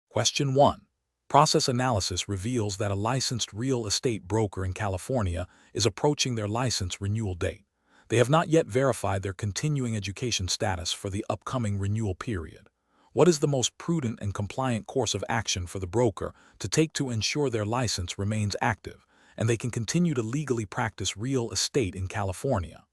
Question 1. Process analysis reveals that a licensed real estate broker in California is approaching their license renewal date. They have not yet verified their continuing education status for the upcoming renewal period. What is the most prudent and compliant course of action for the broker to take to ensure their license remains active and they can continue to legally practice real estate in California?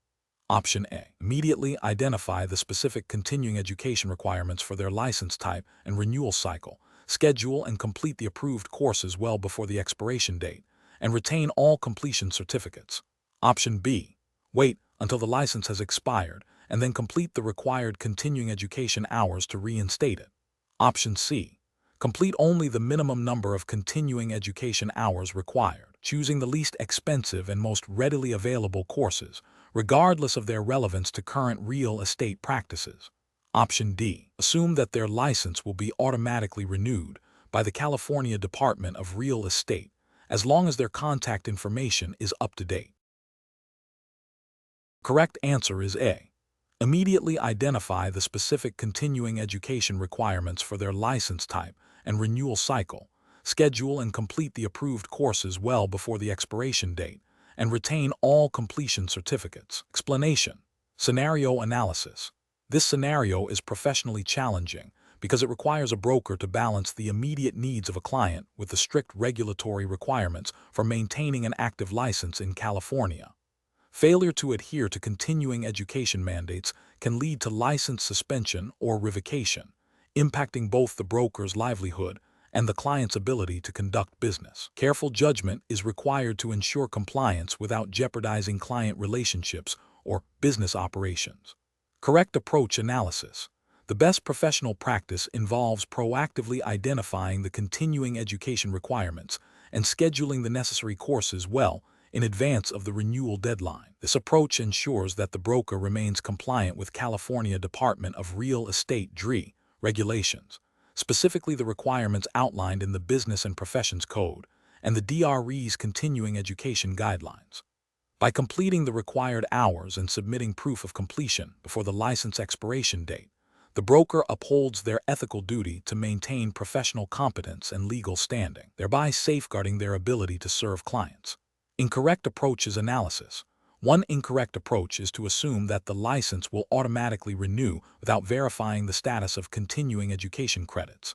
Option A. Immediately identify the specific continuing education requirements for their license type and renewal cycle, schedule and complete the approved courses well before the expiration date, and retain all completion certificates. Option B. Wait until the license has expired and then complete the required continuing education hours to reinstate it. Option C. Complete only the minimum number of continuing education hours required, choosing the least expensive and most readily available courses, regardless of their relevance to current real estate practices. Option D. Assume that their license will be automatically renewed by the California Department of Real Estate as long as their contact information is up to date. Correct answer is A. Immediately identify the specific continuing education requirements for their license type and renewal cycle, schedule and complete the approved courses well before the expiration date, and retain all completion certificates. Explanation. Scenario analysis. This scenario is professionally challenging because it requires a broker to balance the immediate needs of a client with the strict regulatory requirements for maintaining an active license in California. Failure to adhere to continuing education mandates can lead to license suspension or revocation, impacting both the broker's livelihood and the client's ability to conduct business. Careful judgment is required to ensure compliance without jeopardizing client relationships or business operations. Correct approach analysis. The best professional practice involves proactively identifying the continuing education requirements and scheduling the necessary courses well in advance of the renewal deadline. This approach ensures that the broker remains compliant with California Department of Real Estate (DRE) regulations, specifically the requirements outlined in the Business and Professions Code and the DRE's continuing education guidelines. By completing the required hours and submitting proof of completion before the license expiration date, the broker upholds their ethical duty to maintain professional competence and legal standing, thereby safeguarding their ability to serve clients. Incorrect approaches analysis. One incorrect approach is to assume that the license will automatically renew without verifying the status of continuing education credits.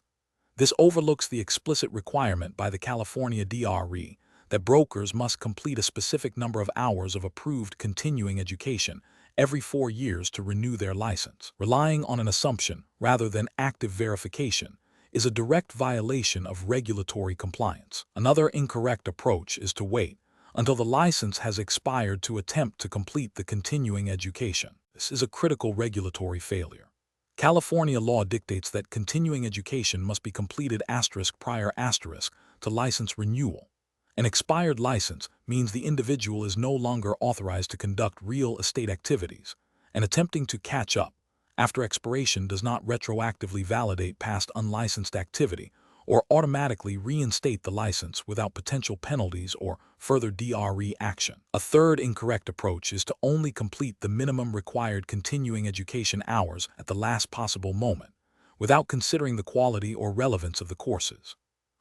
This overlooks the explicit requirement by the California DRE that brokers must complete a specific number of hours of approved continuing education every 4 years to renew their license. Relying on an assumption rather than active verification is a direct violation of regulatory compliance. Another incorrect approach is to wait until the license has expired to attempt to complete the continuing education. This is a critical regulatory failure. California law dictates that continuing education must be completed prior to license renewal. An expired license means the individual is no longer authorized to conduct real estate activities, and attempting to catch up after expiration does not retroactively validate past unlicensed activity or automatically reinstate the license without potential penalties or further DRE action. A third incorrect approach is to only complete the minimum required continuing education hours at the last possible moment, without considering the quality or relevance of the courses.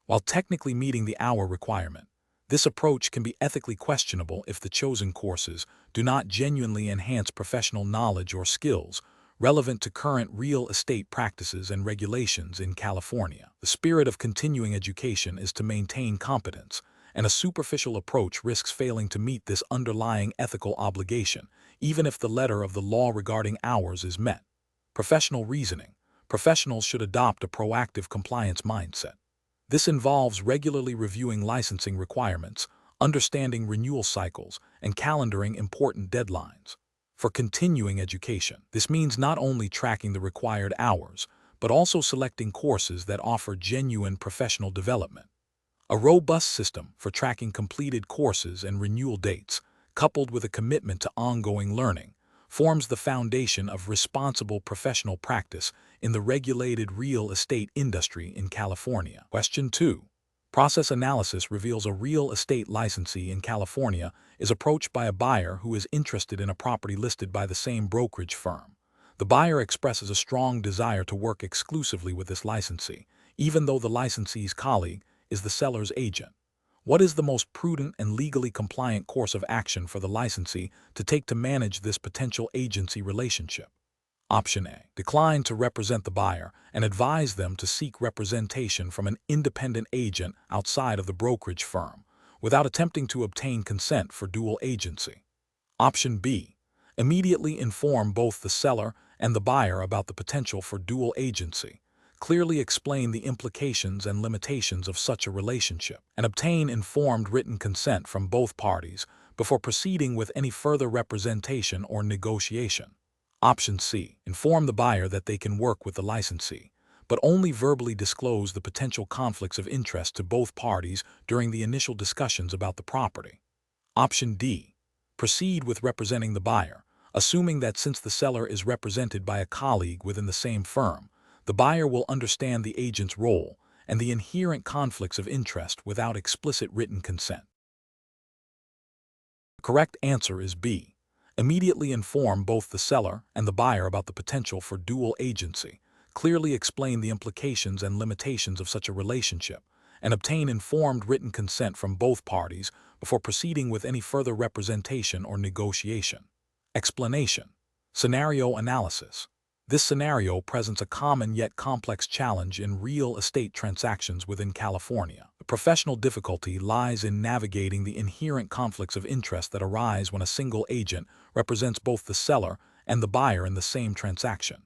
While technically meeting the hour requirement, this approach can be ethically questionable if the chosen courses do not genuinely enhance professional knowledge or skills relevant to current real estate practices and regulations in California. The spirit of continuing education is to maintain competence, and a superficial approach risks failing to meet this underlying ethical obligation, even if the letter of the law regarding hours is met. Professional reasoning. Professionals should adopt a proactive compliance mindset. This involves regularly reviewing licensing requirements, understanding renewal cycles, and calendaring important deadlines. For continuing education, this means not only tracking the required hours, but also selecting courses that offer genuine professional development. A robust system for tracking completed courses and renewal dates, coupled with a commitment to ongoing learning, forms the foundation of responsible professional practice in the regulated real estate industry in California. Question 2. Process analysis reveals a real estate licensee in California is approached by a buyer who is interested in a property listed by the same brokerage firm. The buyer expresses a strong desire to work exclusively with this licensee, even though the licensee's colleague is the seller's agent. What is the most prudent and legally compliant course of action for the licensee to take to manage this potential agency relationship? Option A. Decline to represent the buyer and advise them to seek representation from an independent agent outside of the brokerage firm, without attempting to obtain consent for dual agency. Option B. Immediately inform both the seller and the buyer about the potential for dual agency. Clearly explain the implications and limitations of such a relationship, and obtain informed written consent from both parties before proceeding with any further representation or negotiation. Option C. Inform the buyer that they can work with the licensee, but only verbally disclose the potential conflicts of interest to both parties during the initial discussions about the property. Option D. Proceed with representing the buyer, assuming that since the seller is represented by a colleague within the same firm, the buyer will understand the agent's role and the inherent conflicts of interest without explicit written consent. The correct answer is B. Immediately inform both the seller and the buyer about the potential for dual agency, clearly explain the implications and limitations of such a relationship, and obtain informed written consent from both parties before proceeding with any further representation or negotiation. Explanation. Scenario analysis. This scenario presents a common yet complex challenge in real estate transactions within California. The professional difficulty lies in navigating the inherent conflicts of interest that arise when a single agent represents both the seller and the buyer in the same transaction.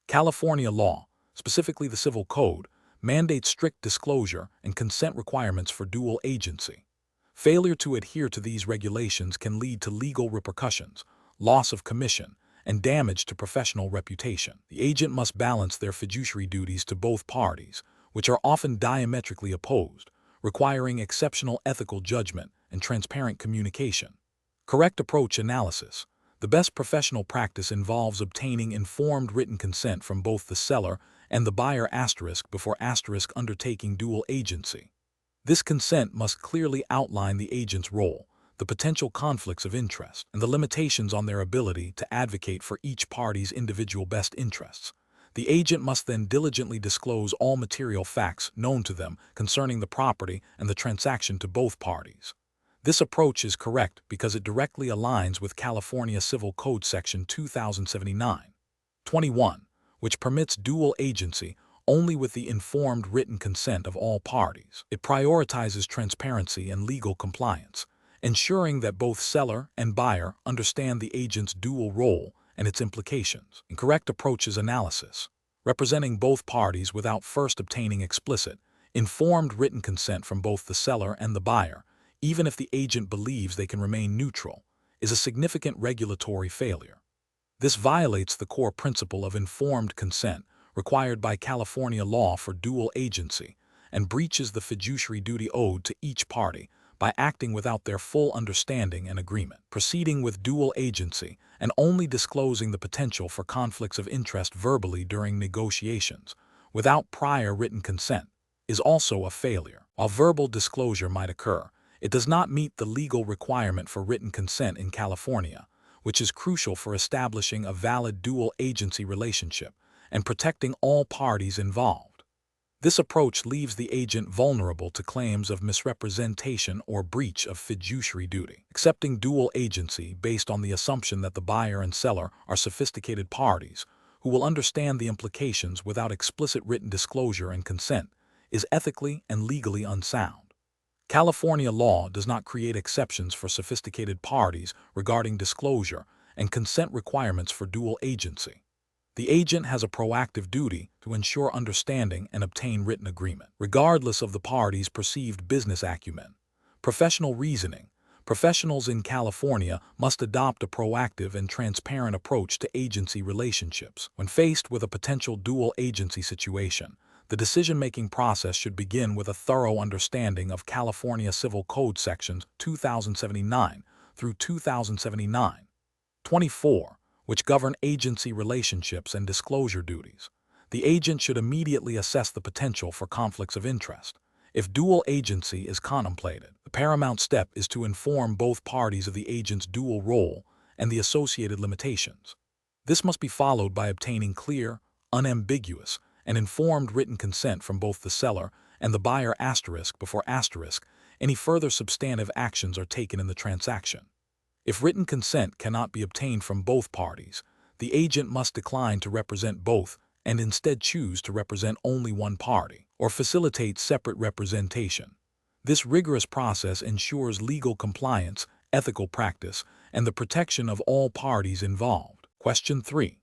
California law, specifically the Civil Code, mandates strict disclosure and consent requirements for dual agency. Failure to adhere to these regulations can lead to legal repercussions, loss of commission, and damage to professional reputation. The agent must balance their fiduciary duties to both parties, which are often diametrically opposed, requiring exceptional ethical judgment and transparent communication. Correct approach analysis. The best professional practice involves obtaining informed written consent from both the seller and the buyer before undertaking dual agency. This consent must clearly outline the agent's role, the potential conflicts of interest, and the limitations on their ability to advocate for each party's individual best interests. The agent must then diligently disclose all material facts known to them concerning the property and the transaction to both parties. This approach is correct because it directly aligns with California Civil Code Section 2079-21, which permits dual agency only with the informed written consent of all parties. It prioritizes transparency and legal compliance, ensuring that both seller and buyer understand the agent's dual role and its implications. Incorrect approaches analysis. Representing both parties without first obtaining explicit, informed written consent from both the seller and the buyer, even if the agent believes they can remain neutral, is a significant regulatory failure. This violates the core principle of informed consent required by California law for dual agency and breaches the fiduciary duty owed to each party by acting without their full understanding and agreement. Proceeding with dual agency and only disclosing the potential for conflicts of interest verbally during negotiations, without prior written consent, is also a failure. While verbal disclosure might occur, it does not meet the legal requirement for written consent in California, which is crucial for establishing a valid dual agency relationship and protecting all parties involved. This approach leaves the agent vulnerable to claims of misrepresentation or breach of fiduciary duty. Accepting dual agency based on the assumption that the buyer and seller are sophisticated parties who will understand the implications without explicit written disclosure and consent is ethically and legally unsound. California law does not create exceptions for sophisticated parties regarding disclosure and consent requirements for dual agency. The agent has a proactive duty to ensure understanding and obtain written agreement, regardless of the party's perceived business acumen. Professional reasoning. Professionals in California must adopt a proactive and transparent approach to agency relationships. When faced with a potential dual agency situation, the decision-making process should begin with a thorough understanding of California Civil Code Sections 2079 through 2079-24, which govern agency relationships and disclosure duties. The agent should immediately assess the potential for conflicts of interest. If dual agency is contemplated, the paramount step is to inform both parties of the agent's dual role and the associated limitations. This must be followed by obtaining clear, unambiguous, and informed written consent from both the seller and the buyer before any further substantive actions are taken in the transaction. If written consent cannot be obtained from both parties, the agent must decline to represent both and instead choose to represent only one party or facilitate separate representation. This rigorous process ensures legal compliance, ethical practice, and the protection of all parties involved. Question 3.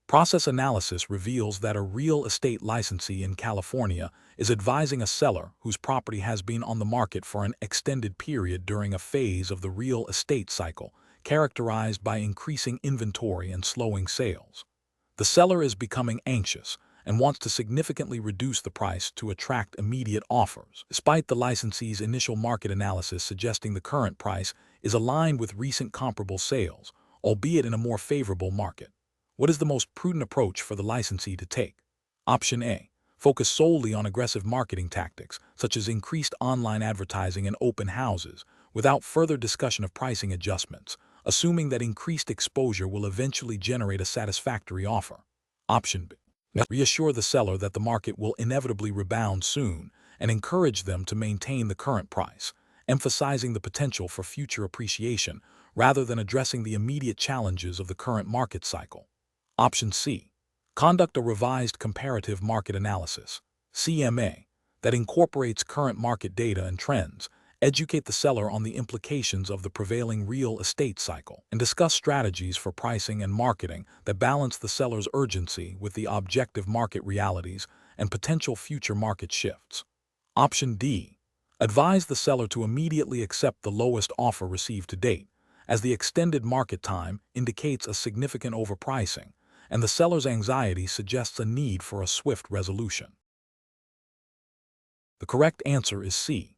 Process analysis reveals that a real estate licensee in California is advising a seller whose property has been on the market for an extended period during a phase of the real estate cycle, characterized by increasing inventory and slowing sales. The seller is becoming anxious and wants to significantly reduce the price to attract immediate offers, despite the licensee's initial market analysis suggesting the current price is aligned with recent comparable sales, albeit in a more favorable market. What is the most prudent approach for the licensee to take? Option A. Focus solely on aggressive marketing tactics, such as increased online advertising and open houses, without further discussion of pricing adjustments, assuming that increased exposure will eventually generate a satisfactory offer. Option B. Reassure the seller that the market will inevitably rebound soon and encourage them to maintain the current price, emphasizing the potential for future appreciation rather than addressing the immediate challenges of the current market cycle. Option C. Conduct a revised comparative market analysis, CMA, that incorporates current market data and trends, educate the seller on the implications of the prevailing real estate cycle, and discuss strategies for pricing and marketing that balance the seller's urgency with the objective market realities and potential future market shifts. Option D. Advise the seller to immediately accept the lowest offer received to date, as the extended market time indicates a significant overpricing, and the seller's anxiety suggests a need for a swift resolution. The correct answer is C.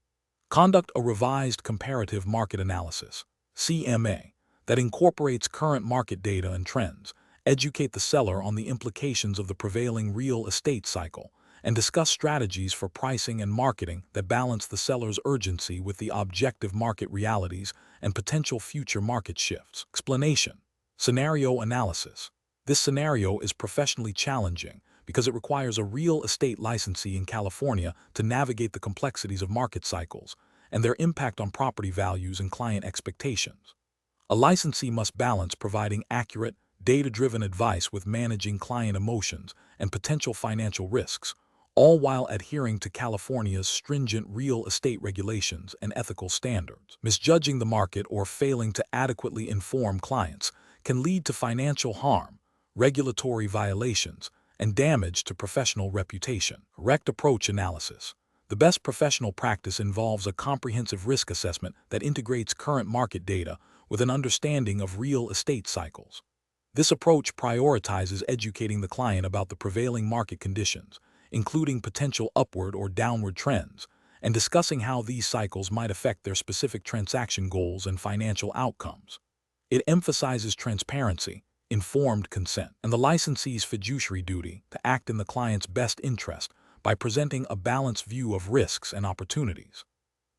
Conduct a revised comparative market analysis, CMA, that incorporates current market data and trends, educate the seller on the implications of the prevailing real estate cycle, and discuss strategies for pricing and marketing that balance the seller's urgency with the objective market realities and potential future market shifts. Explanation. Scenario analysis. This scenario is professionally challenging because it requires a real estate licensee in California to navigate the complexities of market cycles and their impact on property values and client expectations. A licensee must balance providing accurate, data-driven advice with managing client emotions and potential financial risks, all while adhering to California's stringent real estate regulations and ethical standards. Misjudging the market or failing to adequately inform clients can lead to financial harm, regulatory violations, and damage to professional reputation. Correct approach analysis. The best professional practice involves a comprehensive risk assessment that integrates current market data with an understanding of real estate cycles. This approach prioritizes educating the client about the prevailing market conditions, including potential upward or downward trends, and discussing how these cycles might affect their specific transaction goals and financial outcomes. It emphasizes transparency, informed consent, and the licensee's fiduciary duty to act in the client's best interest by presenting a balanced view of risks and opportunities.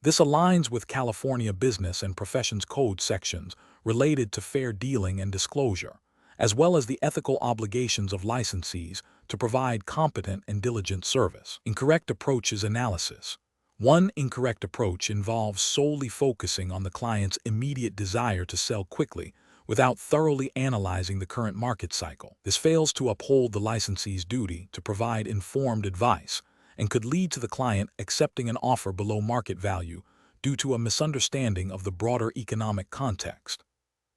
This aligns with California Business and Professions Code sections related to fair dealing and disclosure, as well as the ethical obligations of licensees to provide competent and diligent service. Incorrect approaches analysis. One incorrect approach involves solely focusing on the client's immediate desire to sell quickly without thoroughly analyzing the current market cycle. This fails to uphold the licensee's duty to provide informed advice and could lead to the client accepting an offer below market value due to a misunderstanding of the broader economic context.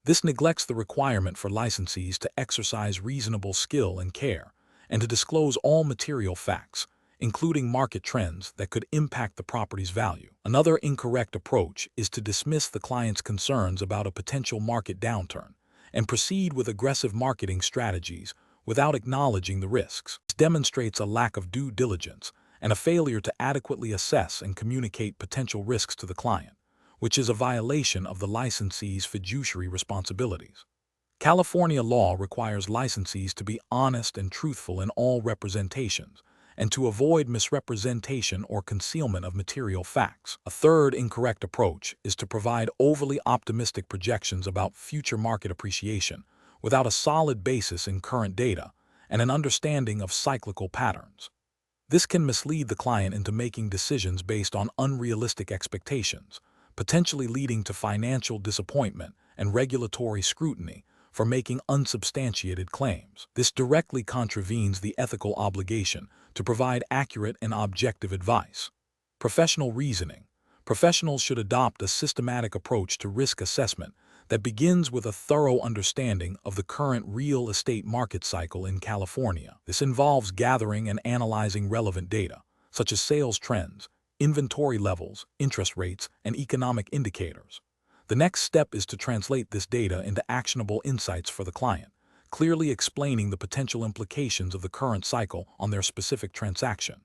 This neglects the requirement for licensees to exercise reasonable skill and care and to disclose all material facts, including market trends that could impact the property's value. Another incorrect approach is to dismiss the client's concerns about a potential market downturn and proceed with aggressive marketing strategies without acknowledging the risks. This demonstrates a lack of due diligence and a failure to adequately assess and communicate potential risks to the client, which is a violation of the licensee's fiduciary responsibilities. California law requires licensees to be honest and truthful in all representations, and to avoid misrepresentation or concealment of material facts. A third incorrect approach is to provide overly optimistic projections about future market appreciation without a solid basis in current data and an understanding of cyclical patterns. This can mislead the client into making decisions based on unrealistic expectations, potentially leading to financial disappointment and regulatory scrutiny for making unsubstantiated claims. This directly contravenes the ethical obligation to provide accurate and objective advice. Professional reasoning. Professionals should adopt a systematic approach to risk assessment that begins with a thorough understanding of the current real estate market cycle in California. This involves gathering and analyzing relevant data, such as sales trends, inventory levels, interest rates, and economic indicators. The next step is to translate this data into actionable insights for the client, clearly explaining the potential implications of the current cycle on their specific transaction.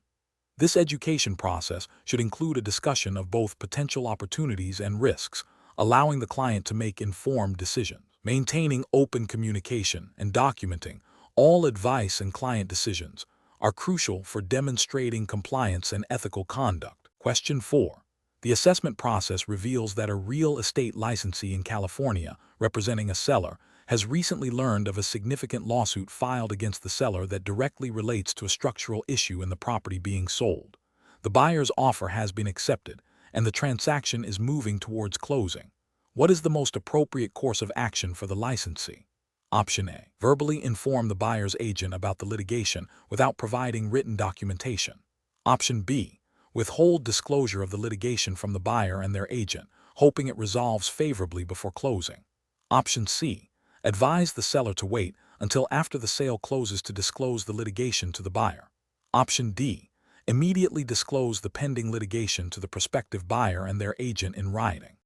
This education process should include a discussion of both potential opportunities and risks, allowing the client to make informed decisions. Maintaining open communication and documenting all advice and client decisions are crucial for demonstrating compliance and ethical conduct. Question 4. The assessment process reveals that a real estate licensee in California, representing a seller, has recently learned of a significant lawsuit filed against the seller that directly relates to a structural issue in the property being sold. The buyer's offer has been accepted, and the transaction is moving towards closing. What is the most appropriate course of action for the licensee? Option A. Verbally inform the buyer's agent about the litigation without providing written documentation. Option B. Withhold disclosure of the litigation from the buyer and their agent, hoping it resolves favorably before closing. Option C. Advise the seller to wait until after the sale closes to disclose the litigation to the buyer. Option D. Immediately disclose the pending litigation to the prospective buyer and their agent in writing.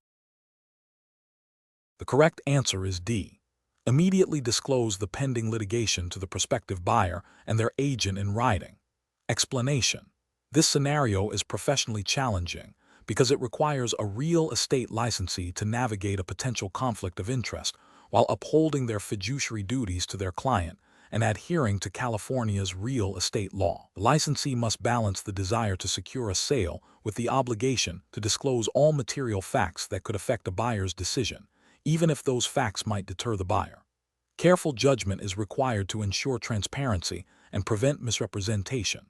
The correct answer is D. Immediately disclose the pending litigation to the prospective buyer and their agent in writing. Explanation. This scenario is professionally challenging because it requires a real estate licensee to navigate a potential conflict of interest while upholding their fiduciary duties to their client and adhering to California's real estate law. The licensee must balance the desire to secure a sale with the obligation to disclose all material facts that could affect a buyer's decision, even if those facts might deter the buyer. Careful judgment is required to ensure transparency and prevent misrepresentation.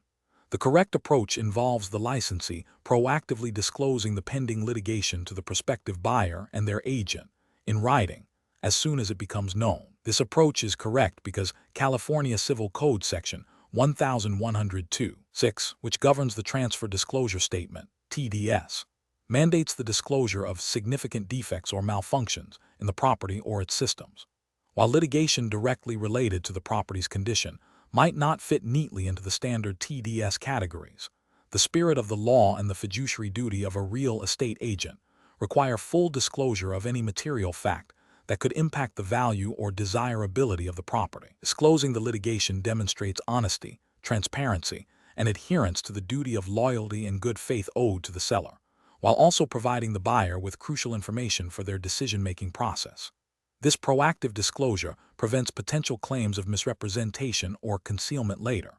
The correct approach involves the licensee proactively disclosing the pending litigation to the prospective buyer and their agent in writing as soon as it becomes known. This approach is correct because California Civil Code Section 1102(6), which governs the Transfer Disclosure Statement, TDS, mandates the disclosure of significant defects or malfunctions in the property or its systems. While litigation directly related to the property's condition might not fit neatly into the standard TDS categories, the spirit of the law and the fiduciary duty of a real estate agent require full disclosure of any material fact that could impact the value or desirability of the property. Disclosing the litigation demonstrates honesty, transparency, and adherence to the duty of loyalty and good faith owed to the seller, while also providing the buyer with crucial information for their decision-making process. This proactive disclosure prevents potential claims of misrepresentation or concealment later.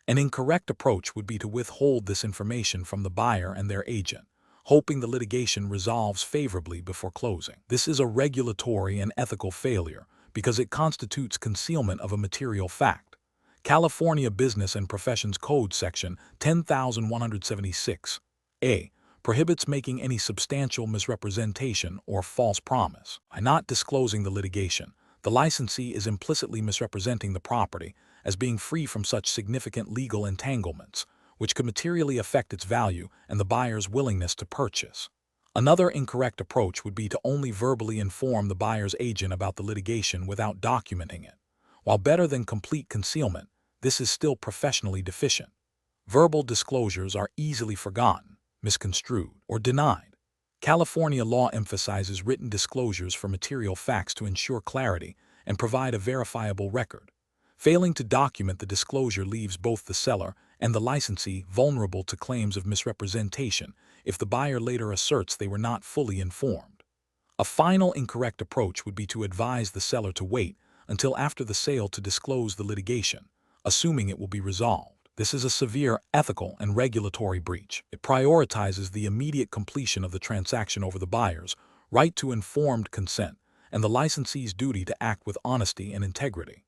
An incorrect approach would be to withhold this information from the buyer and their agent, hoping the litigation resolves favorably before closing. This is a regulatory and ethical failure because it constitutes concealment of a material fact. California Business and Professions Code Section 10176(a) prohibits making any substantial misrepresentation or false promise. By not disclosing the litigation, the licensee is implicitly misrepresenting the property as being free from such significant legal entanglements, which could materially affect its value and the buyer's willingness to purchase. Another incorrect approach would be to only verbally inform the buyer's agent about the litigation without documenting it. While better than complete concealment, this is still professionally deficient. Verbal disclosures are easily forgotten, misconstrued, or denied. California law emphasizes written disclosures for material facts to ensure clarity and provide a verifiable record. Failing to document the disclosure leaves both the seller and the licensee vulnerable to claims of misrepresentation if the buyer later asserts they were not fully informed. A final incorrect approach would be to advise the seller to wait until after the sale to disclose the litigation, assuming it will be resolved. This is a severe ethical and regulatory breach. It prioritizes the immediate completion of the transaction over the buyer's right to informed consent and the licensee's duty to act with honesty and integrity.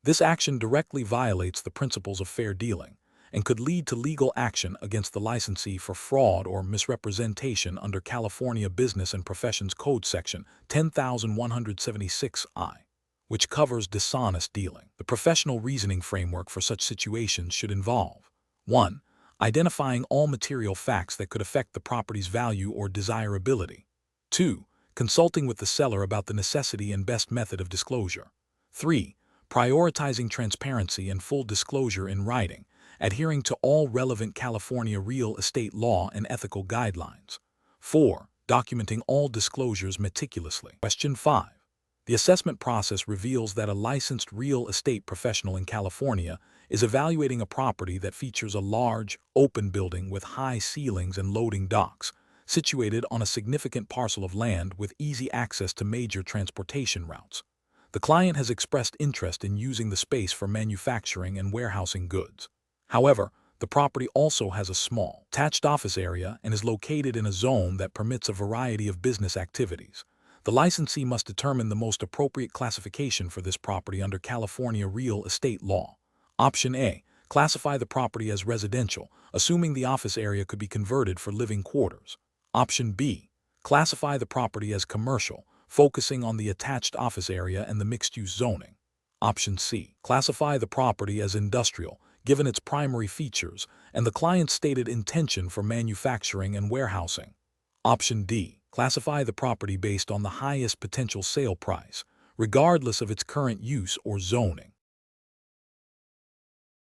This action directly violates the principles of fair dealing and could lead to legal action against the licensee for fraud or misrepresentation under California Business and Professions Code Section 10,176I, which covers dishonest dealing. The professional reasoning framework for such situations should involve 1. Identifying all material facts that could affect the property's value or desirability. 2. Consulting with the seller about the necessity and best method of disclosure. 3. Prioritizing transparency and full disclosure in writing, adhering to all relevant California real estate law and ethical guidelines. 4. Documenting all disclosures meticulously. Question 5. The assessment process reveals that a licensed real estate professional in California is evaluating a property that features a large, open building with high ceilings and loading docks, situated on a significant parcel of land with easy access to major transportation routes. The client has expressed interest in using the space for manufacturing and warehousing goods. However, the property also has a small, attached office area and is located in a zone that permits a variety of business activities. The licensee must determine the most appropriate classification for this property under California real estate law. Option A. Classify the property as residential, assuming the office area could be converted for living quarters. Option B. Classify the property as commercial, focusing on the attached office area and the mixed-use zoning. Option C. Classify the property as industrial, given its primary features and the client's stated intention for manufacturing and warehousing. Option D. Classify the property based on the highest potential sale price, regardless of its current use or zoning.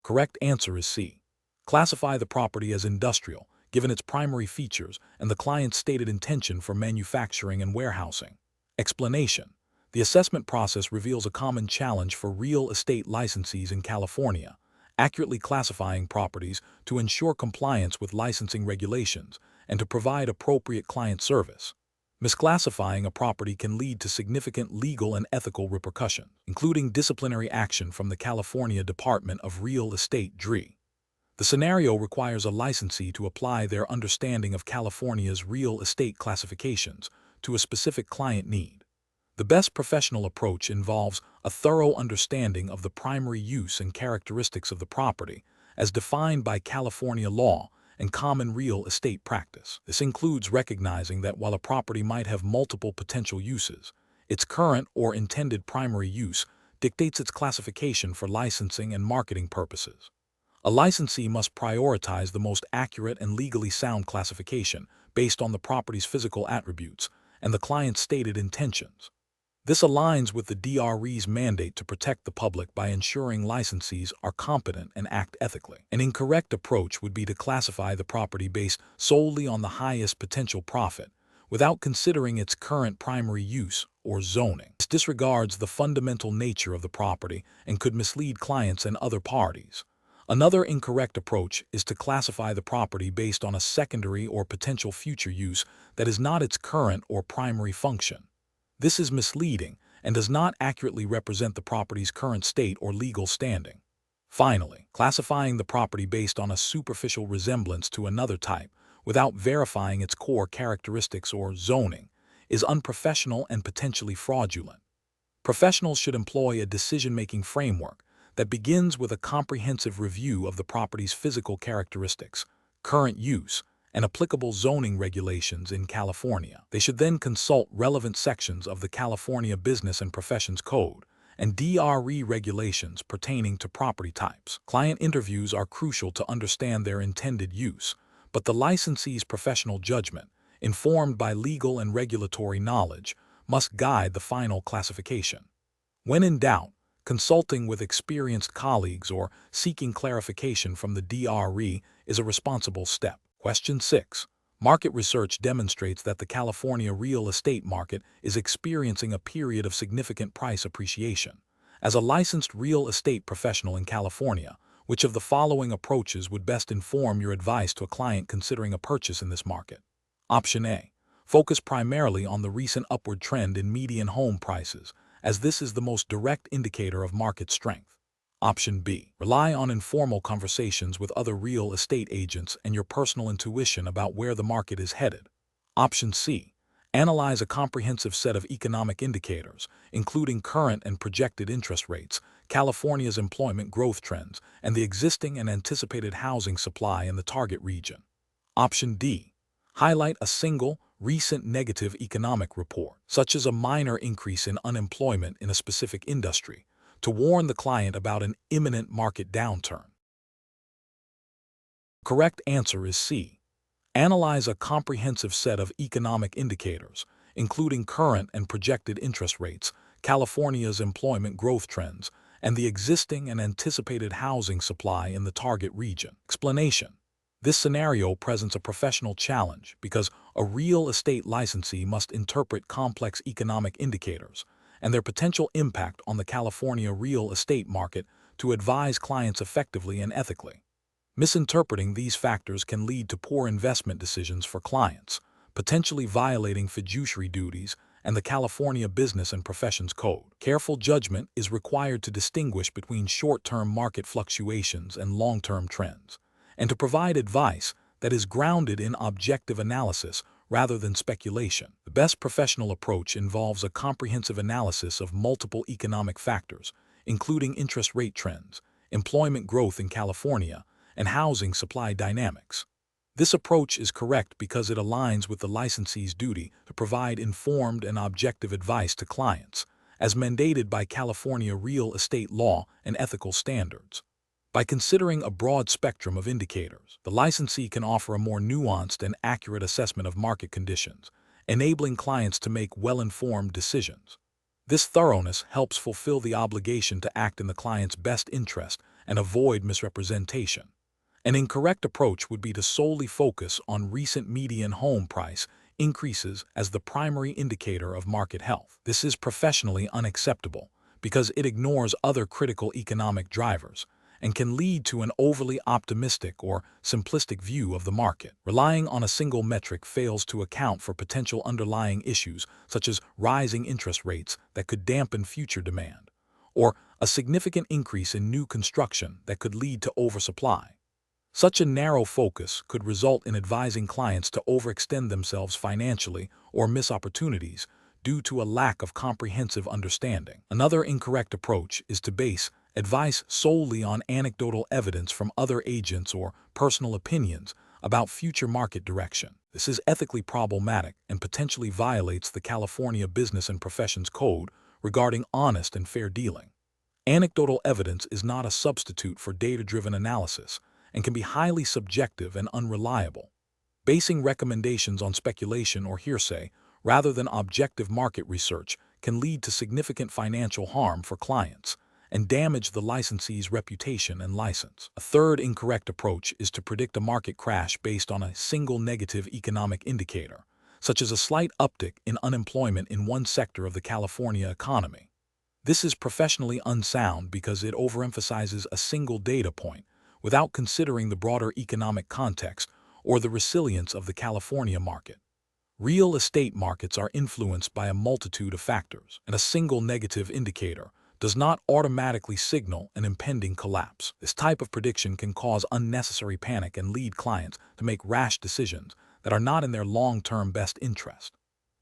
Correct answer is C. Classify the property as industrial, given its primary features and the client's stated intention for manufacturing and warehousing. Explanation. The assessment process reveals a common challenge for real estate licensees in California: accurately classifying properties to ensure compliance with licensing regulations and to provide appropriate client service. Misclassifying a property can lead to significant legal and ethical repercussions, including disciplinary action from the California Department of Real Estate (DRE). The scenario requires a licensee to apply their understanding of California's real estate classifications to a specific client need. The best professional approach involves a thorough understanding of the primary use and characteristics of the property, as defined by California law and common real estate practice. This includes recognizing that while a property might have multiple potential uses, its current or intended primary use dictates its classification for licensing and marketing purposes. A licensee must prioritize the most accurate and legally sound classification based on the property's physical attributes and the client's stated intentions. This aligns with the DRE's mandate to protect the public by ensuring licensees are competent and act ethically. An incorrect approach would be to classify the property based solely on the highest potential profit, without considering its current primary use or zoning. This disregards the fundamental nature of the property and could mislead clients and other parties. Another incorrect approach is to classify the property based on a secondary or potential future use that is not its current or primary function. This is misleading and does not accurately represent the property's current state or legal standing. Finally, classifying the property based on a superficial resemblance to another type without verifying its core characteristics or zoning is unprofessional and potentially fraudulent. Professionals should employ a decision-making framework that begins with a comprehensive review of the property's physical characteristics, current use, and applicable zoning regulations in California. They should then consult relevant sections of the California Business and Professions Code and DRE regulations pertaining to property types. Client interviews are crucial to understand their intended use, but the licensee's professional judgment, informed by legal and regulatory knowledge, must guide the final classification. When in doubt, consulting with experienced colleagues or seeking clarification from the DRE is a responsible step. Question 6. Market research demonstrates that the California real estate market is experiencing a period of significant price appreciation. As a licensed real estate professional in California, which of the following approaches would best inform your advice to a client considering a purchase in this market? Option A. Focus primarily on the recent upward trend in median home prices, as this is the most direct indicator of market strength. Option B. Rely on informal conversations with other real estate agents and your personal intuition about where the market is headed. Option C. Analyze a comprehensive set of economic indicators, including current and projected interest rates, California's employment growth trends, and the existing and anticipated housing supply in the target region. Option D. Highlight a single, recent negative economic report, such as a minor increase in unemployment in a specific industry, to warn the client about an imminent market downturn. Correct answer is C. Analyze a comprehensive set of economic indicators, including current and projected interest rates, California's employment growth trends, and the existing and anticipated housing supply in the target region. Explanation. This scenario presents a professional challenge because a real estate licensee must interpret complex economic indicators and their potential impact on the California real estate market to advise clients effectively and ethically. Misinterpreting these factors can lead to poor investment decisions for clients, potentially violating fiduciary duties and the California Business and Professions Code. Careful judgment is required to distinguish between short-term market fluctuations and long-term trends, and to provide advice that is grounded in objective analysis rather than speculation. The best professional approach involves a comprehensive analysis of multiple economic factors, including interest rate trends, employment growth in California, and housing supply dynamics. This approach is correct because it aligns with the licensee's duty to provide informed and objective advice to clients, as mandated by California real estate law and ethical standards. By considering a broad spectrum of indicators, the licensee can offer a more nuanced and accurate assessment of market conditions, enabling clients to make well-informed decisions. This thoroughness helps fulfill the obligation to act in the client's best interest and avoid misrepresentation. An incorrect approach would be to solely focus on recent median home price increases as the primary indicator of market health. This is professionally unacceptable because it ignores other critical economic drivers and can lead to an overly optimistic or simplistic view of the market. Relying on a single metric fails to account for potential underlying issues such as rising interest rates that could dampen future demand, or a significant increase in new construction that could lead to oversupply. Such a narrow focus could result in advising clients to overextend themselves financially or miss opportunities due to a lack of comprehensive understanding. Another incorrect approach is to base advice solely on anecdotal evidence from other agents or personal opinions about future market direction. This is ethically problematic and potentially violates the California Business and Professions Code regarding honest and fair dealing. Anecdotal evidence is not a substitute for data-driven analysis and can be highly subjective and unreliable. Basing recommendations on speculation or hearsay rather than objective market research can lead to significant financial harm for clients and damage the licensee's reputation and license. A third incorrect approach is to predict a market crash based on a single negative economic indicator, such as a slight uptick in unemployment in one sector of the California economy. This is professionally unsound because it overemphasizes a single data point without considering the broader economic context or the resilience of the California market. Real estate markets are influenced by a multitude of factors, and a single negative indicator does not automatically signal an impending collapse. This type of prediction can cause unnecessary panic and lead clients to make rash decisions that are not in their long-term best interest.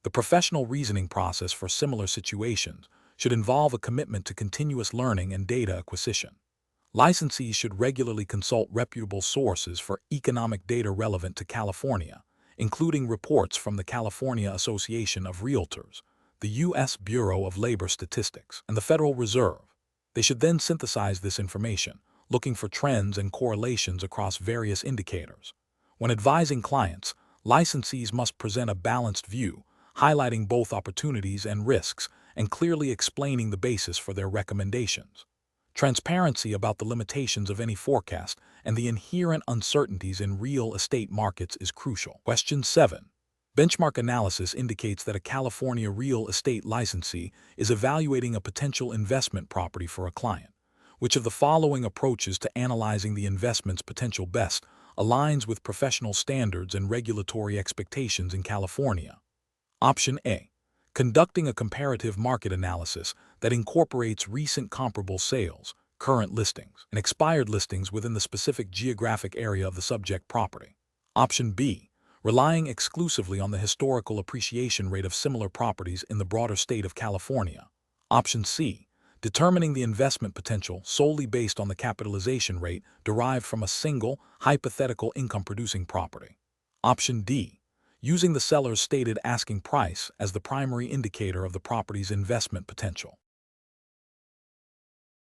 The professional reasoning process for similar situations should involve a commitment to continuous learning and data acquisition. Licensees should regularly consult reputable sources for economic data relevant to California, including reports from the California Association of Realtors, the U.S. Bureau of Labor Statistics, and the Federal Reserve. They should then synthesize this information, looking for trends and correlations across various indicators. When advising clients, licensees must present a balanced view, highlighting both opportunities and risks, and clearly explaining the basis for their recommendations. Transparency about the limitations of any forecast and the inherent uncertainties in real estate markets is crucial. Question 7. Benchmark analysis indicates that a California real estate licensee is evaluating a potential investment property for a client. Which of the following approaches to analyzing the investment's potential best aligns with professional standards and regulatory expectations in California? Option A. Conducting a comparative market analysis that incorporates recent comparable sales, current listings, and expired listings within the specific geographic area of the subject property. Option B. Relying exclusively on the historical appreciation rate of similar properties in the broader state of California. Option C. determining the investment potential solely based on the capitalization rate derived from a single, hypothetical income-producing property. Option D, using the seller's stated asking price as the primary indicator of the property's investment potential.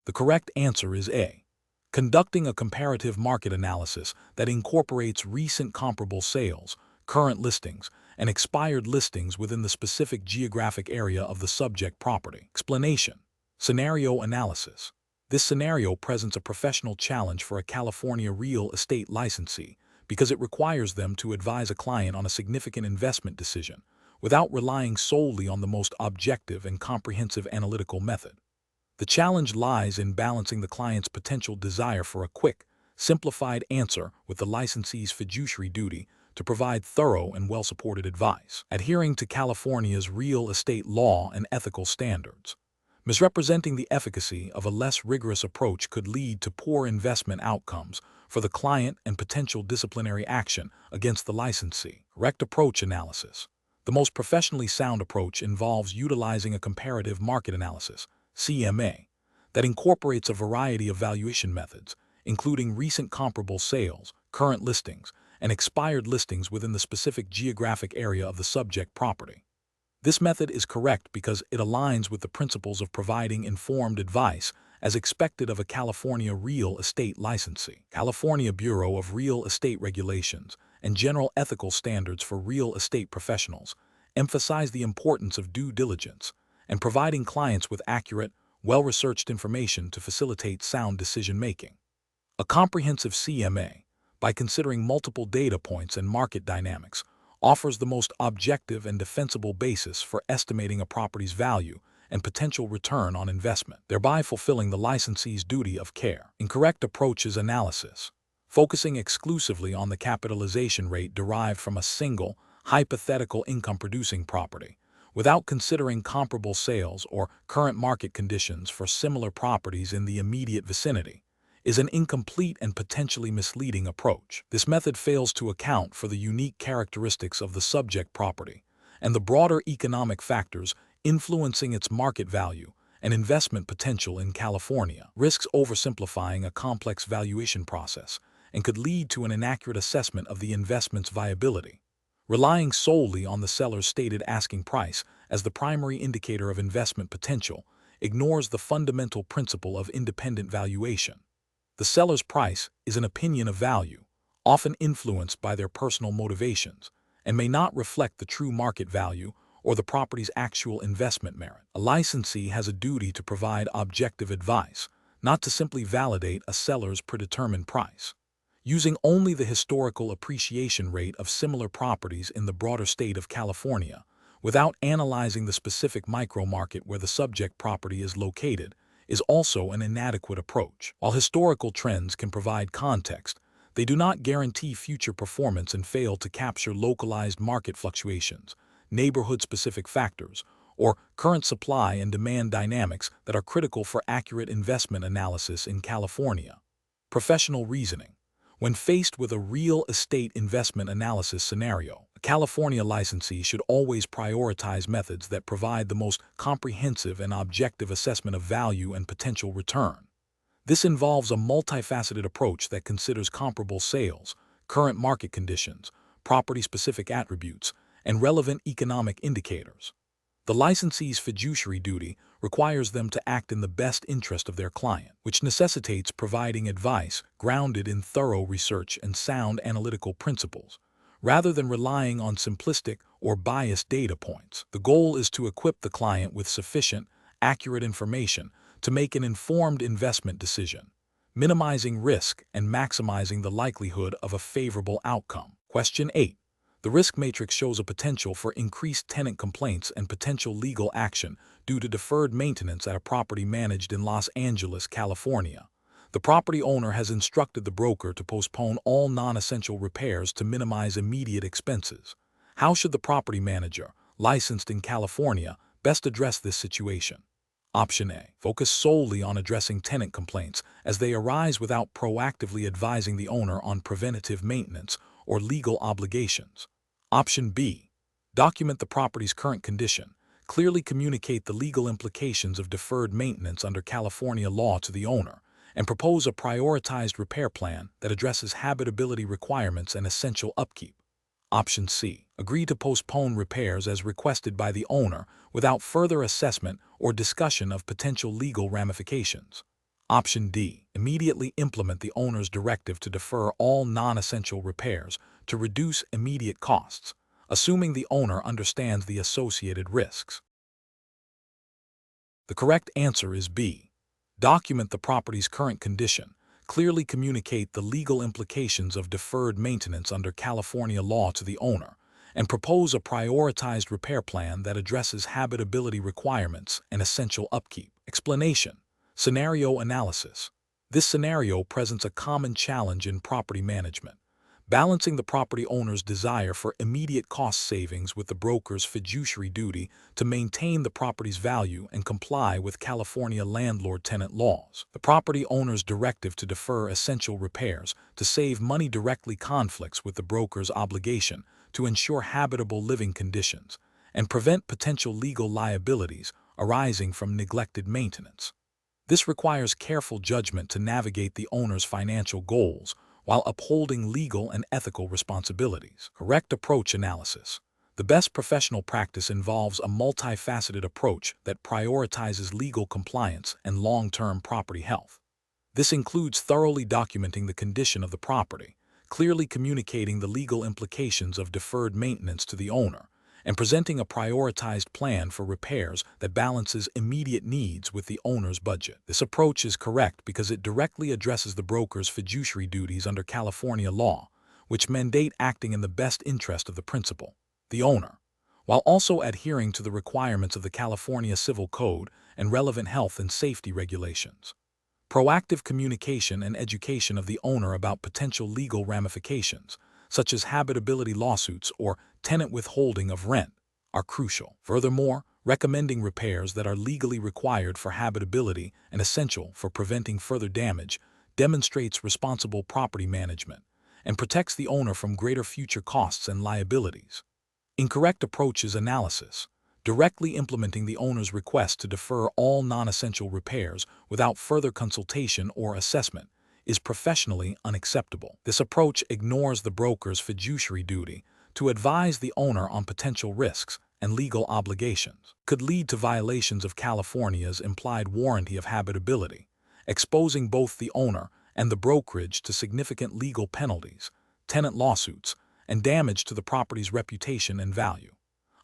The correct answer is A, conducting a comparative market analysis that incorporates recent comparable sales, current listings, and expired listings within the specific geographic area of the subject property. Explanation: scenario analysis. This scenario presents a professional challenge for a California real estate licensee because it requires them to advise a client on a significant investment decision without relying solely on the most objective and comprehensive analytical method. The challenge lies in balancing the client's potential desire for a quick, simplified answer with the licensee's fiduciary duty to provide thorough and well-supported advice, adhering to California's real estate law and ethical standards. Misrepresenting the efficacy of a less rigorous approach could lead to poor investment outcomes for the client and potential disciplinary action against the licensee. Correct approach analysis. The most professionally sound approach involves utilizing a comparative market analysis, CMA, that incorporates a variety of valuation methods, including recent comparable sales, current listings, and expired listings within the specific geographic area of the subject property. This method is correct because it aligns with the principles of providing informed advice as expected of a California real estate licensee. California Bureau of Real Estate Regulations and General Ethical Standards for Real Estate Professionals emphasize the importance of due diligence and providing clients with accurate, well-researched information to facilitate sound decision-making. A comprehensive CMA, by considering multiple data points and market dynamics, offers the most objective and defensible basis for estimating a property's value and potential return on investment, thereby fulfilling the licensee's duty of care. Incorrect approach is analysis, focusing exclusively on the capitalization rate derived from a single, hypothetical income-producing property, without considering comparable sales or current market conditions for similar properties in the immediate vicinity, is an incomplete and potentially misleading approach. This method fails to account for the unique characteristics of the subject property and the broader economic factors influencing its market value and investment potential in California. Risks oversimplifying a complex valuation process and could lead to an inaccurate assessment of the investment's viability. Relying solely on the seller's stated asking price as the primary indicator of investment potential ignores the fundamental principle of independent valuation. The seller's price is an opinion of value, often influenced by their personal motivations, and may not reflect the true market value or the property's actual investment merit. A licensee has a duty to provide objective advice, not to simply validate a seller's predetermined price. Using only the historical appreciation rate of similar properties in the broader state of California, without analyzing the specific micro-market where the subject property is located, is also an inadequate approach. While historical trends can provide context, they do not guarantee future performance and fail to capture localized market fluctuations, neighborhood-specific factors, or current supply and demand dynamics that are critical for accurate investment analysis in California. Professional reasoning. When faced with a real estate investment analysis scenario, a California licensee should always prioritize methods that provide the most comprehensive and objective assessment of value and potential return. This involves a multifaceted approach that considers comparable sales, current market conditions, property-specific attributes, and relevant economic indicators. The licensee's fiduciary duty requires them to act in the best interest of their client, which necessitates providing advice grounded in thorough research and sound analytical principles, rather than relying on simplistic or biased data points. The goal is to equip the client with sufficient, accurate information to make an informed investment decision, minimizing risk and maximizing the likelihood of a favorable outcome. Question 8. The risk matrix shows a potential for increased tenant complaints and potential legal action due to deferred maintenance at a property managed in Los Angeles, California. The property owner has instructed the broker to postpone all non-essential repairs to minimize immediate expenses. How should the property manager, licensed in California, best address this situation? Option A. Focus solely on addressing tenant complaints as they arise without proactively advising the owner on preventative maintenance or legal obligations. Option B. Document the property's current condition, clearly communicate the legal implications of deferred maintenance under California law to the owner, and propose a prioritized repair plan that addresses habitability requirements and essential upkeep. Option C. Agree to postpone repairs as requested by the owner without further assessment or discussion of potential legal ramifications. Option D. Immediately implement the owner's directive to defer all non-essential repairs to reduce immediate costs, assuming the owner understands the associated risks. The correct answer is B. Document the property's current condition, clearly communicate the legal implications of deferred maintenance under California law to the owner, and propose a prioritized repair plan that addresses habitability requirements and essential upkeep. Explanation. Scenario analysis. This scenario presents a common challenge in property management, balancing the property owner's desire for immediate cost savings with the broker's fiduciary duty to maintain the property's value and comply with California landlord-tenant laws. The property owner's directive to defer essential repairs to save money directly conflicts with the broker's obligation to ensure habitable living conditions and prevent potential legal liabilities arising from neglected maintenance. This requires careful judgment to navigate the owner's financial goals while upholding legal and ethical responsibilities. Correct approach analysis. The best professional practice involves a multifaceted approach that prioritizes legal compliance and long-term property health. This includes thoroughly documenting the condition of the property, clearly communicating the legal implications of deferred maintenance to the owner, and presenting a prioritized plan for repairs that balances immediate needs with the owner's budget. This approach is correct because it directly addresses the broker's fiduciary duties under California law, which mandate acting in the best interest of the principal, the owner, while also adhering to the requirements of the California Civil Code and relevant health and safety regulations. Proactive communication and education of the owner about potential legal ramifications, such as habitability lawsuits or tenant withholding of rent, are crucial. Furthermore, recommending repairs that are legally required for habitability and essential for preventing further damage demonstrates responsible property management and protects the owner from greater future costs and liabilities. Incorrect approach is analysis. Directly implementing the owner's request to defer all non-essential repairs without further consultation or assessment is professionally unacceptable. This approach ignores the broker's fiduciary duty to advise the owner on potential risks and legal obligations. Could lead to violations of California's implied warranty of habitability, exposing both the owner and the brokerage to significant legal penalties, tenant lawsuits, and damage to the property's reputation and value.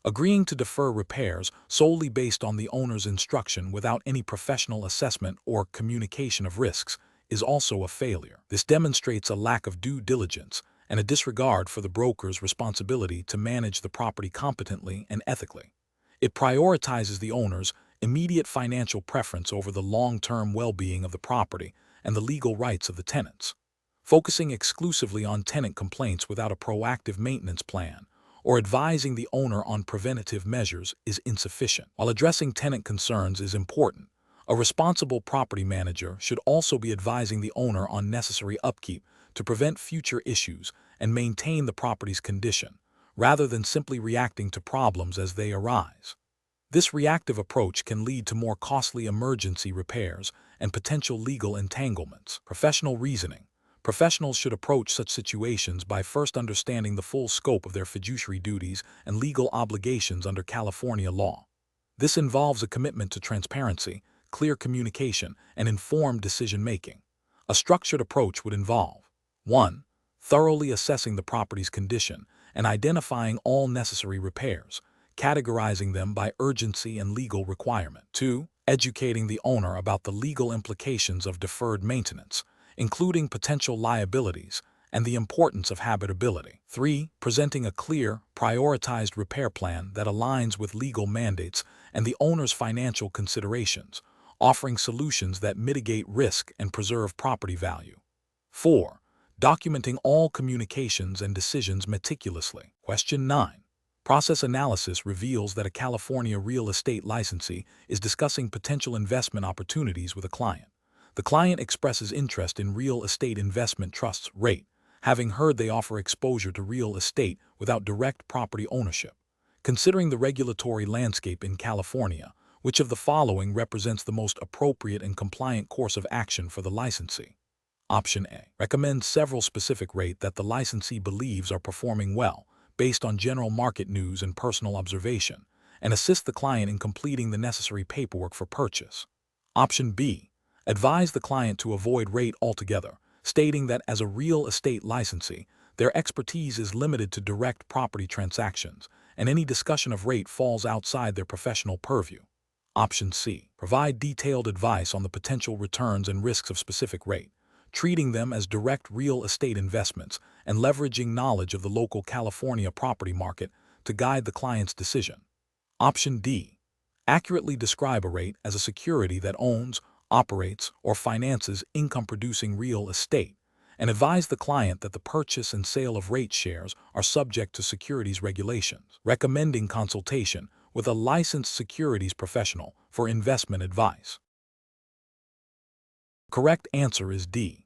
Agreeing to defer repairs solely based on the owner's instruction without any professional assessment or communication of risks is also a failure. This demonstrates a lack of due diligence and a disregard for the broker's responsibility to manage the property competently and ethically. It prioritizes the owner's immediate financial preference over the long-term well-being of the property and the legal rights of the tenants. Focusing exclusively on tenant complaints without a proactive maintenance plan or advising the owner on preventative measures is insufficient. While addressing tenant concerns is important, a responsible property manager should also be advising the owner on necessary upkeep to prevent future issues and maintain the property's condition, rather than simply reacting to problems as they arise. This reactive approach can lead to more costly emergency repairs and potential legal entanglements. Professional reasoning. Professionals should approach such situations by first understanding the full scope of their fiduciary duties and legal obligations under California law. This involves a commitment to transparency, clear communication, and informed decision-making. A structured approach would involve 1. Thoroughly assessing the property's condition and identifying all necessary repairs, categorizing them by urgency and legal requirement. 2. Educating the owner about the legal implications of deferred maintenance, including potential liabilities and the importance of habitability. 3. Presenting a clear, prioritized repair plan that aligns with legal mandates and the owner's financial considerations, offering solutions that mitigate risk and preserve property value. 4. Documenting all communications and decisions meticulously. Question 9. Process analysis reveals that a California real estate licensee is discussing potential investment opportunities with a client. The client expresses interest in real estate investment trusts REIT, having heard they offer exposure to real estate without direct property ownership. Considering the regulatory landscape in California, which of the following represents the most appropriate and compliant course of action for the licensee? Option A. Recommend several specific rates that the licensee believes are performing well, based on general market news and personal observation, and assist the client in completing the necessary paperwork for purchase. Option B. Advise the client to avoid rate altogether, stating that as a real estate licensee, their expertise is limited to direct property transactions, and any discussion of rate falls outside their professional purview. Option C. Provide detailed advice on the potential returns and risks of specific rate, treating them as direct real estate investments and leveraging knowledge of the local California property market to guide the client's decision. Option D. Accurately describe a rate as a security that owns, operates, or finances income-producing real estate, and advise the client that the purchase and sale of rate shares are subject to securities regulations, recommending consultation with a licensed securities professional for investment advice. Correct answer is D.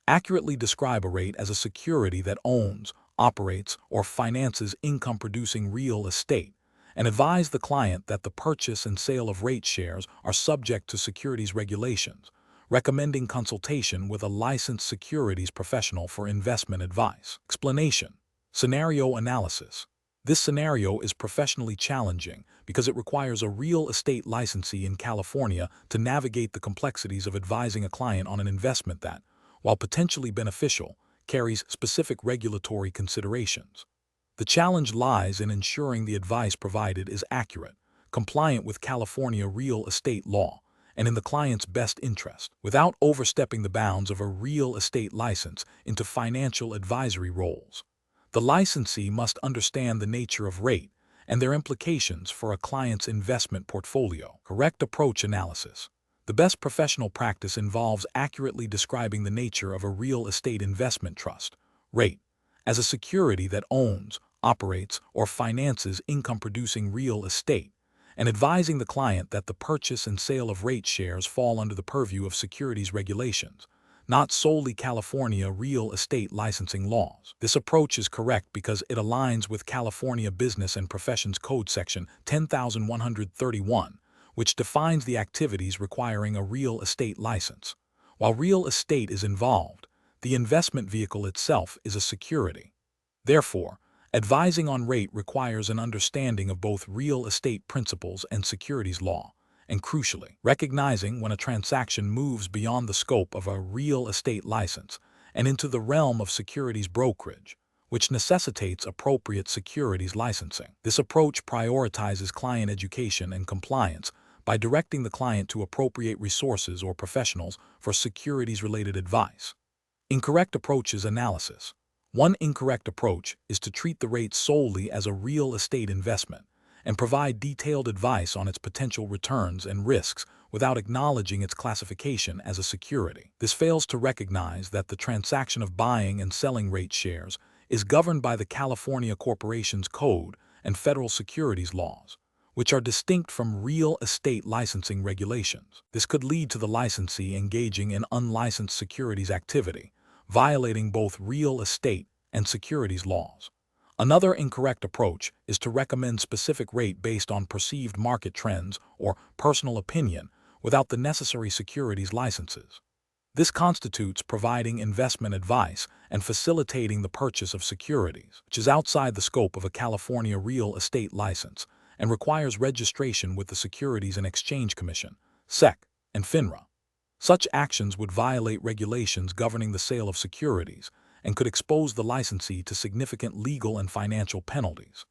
Accurately describe a rate as a security that owns, operates, or finances income-producing real estate, and advise the client that the purchase and sale of rate shares are subject to securities regulations, recommending consultation with a licensed securities professional for investment advice. Explanation. Scenario analysis. This scenario is professionally challenging because it requires a real estate licensee in California to navigate the complexities of advising a client on an investment that, while potentially beneficial, carries specific regulatory considerations. The challenge lies in ensuring the advice provided is accurate, compliant with California real estate law, and in the client's best interest, without overstepping the bounds of a real estate license into financial advisory roles. The licensee must understand the nature of rate and their implications for a client's investment portfolio. Correct approach analysis. The best professional practice involves accurately describing the nature of a real estate investment trust, rate, as a security that owns, operates, or finances income-producing real estate, and advising the client that the purchase and sale of rate shares fall under the purview of securities regulations, not solely California real estate licensing laws. This approach is correct because it aligns with California Business and Professions Code Section 10,131, which defines the activities requiring a real estate license. While real estate is involved, the investment vehicle itself is a security. Therefore, advising on rate requires an understanding of both real estate principles and securities law, and crucially, recognizing when a transaction moves beyond the scope of a real estate license and into the realm of securities brokerage, which necessitates appropriate securities licensing. This approach prioritizes client education and compliance by directing the client to appropriate resources or professionals for securities-related advice. Incorrect approaches analysis. One incorrect approach is to treat the rate solely as a real estate investment and provide detailed advice on its potential returns and risks without acknowledging its classification as a security. This fails to recognize that the transaction of buying and selling rate shares is governed by the California Corporations Code and federal securities laws, which are distinct from real estate licensing regulations. This could lead to the licensee engaging in unlicensed securities activity, violating both real estate and securities laws. Another incorrect approach is to recommend specific rate based on perceived market trends or personal opinion without the necessary securities licenses. This constitutes providing investment advice and facilitating the purchase of securities, which is outside the scope of a California real estate license and requires registration with the Securities and Exchange Commission, SEC, and FINRA. Such actions would violate regulations governing the sale of securities and could expose the licensee to significant legal and financial penalties.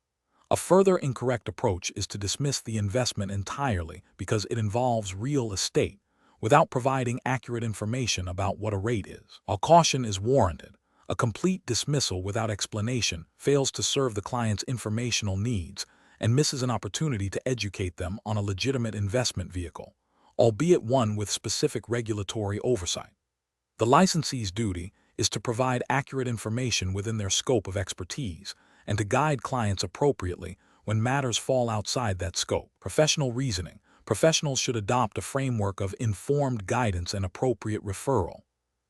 A further incorrect approach is to dismiss the investment entirely because it involves real estate, without providing accurate information about what a rate is. While caution is warranted, a complete dismissal without explanation fails to serve the client's informational needs and misses an opportunity to educate them on a legitimate investment vehicle, albeit one with specific regulatory oversight. The licensee's duty is to provide accurate information within their scope of expertise and to guide clients appropriately when matters fall outside that scope. Professional reasoning. Professionals should adopt a framework of informed guidance and appropriate referral.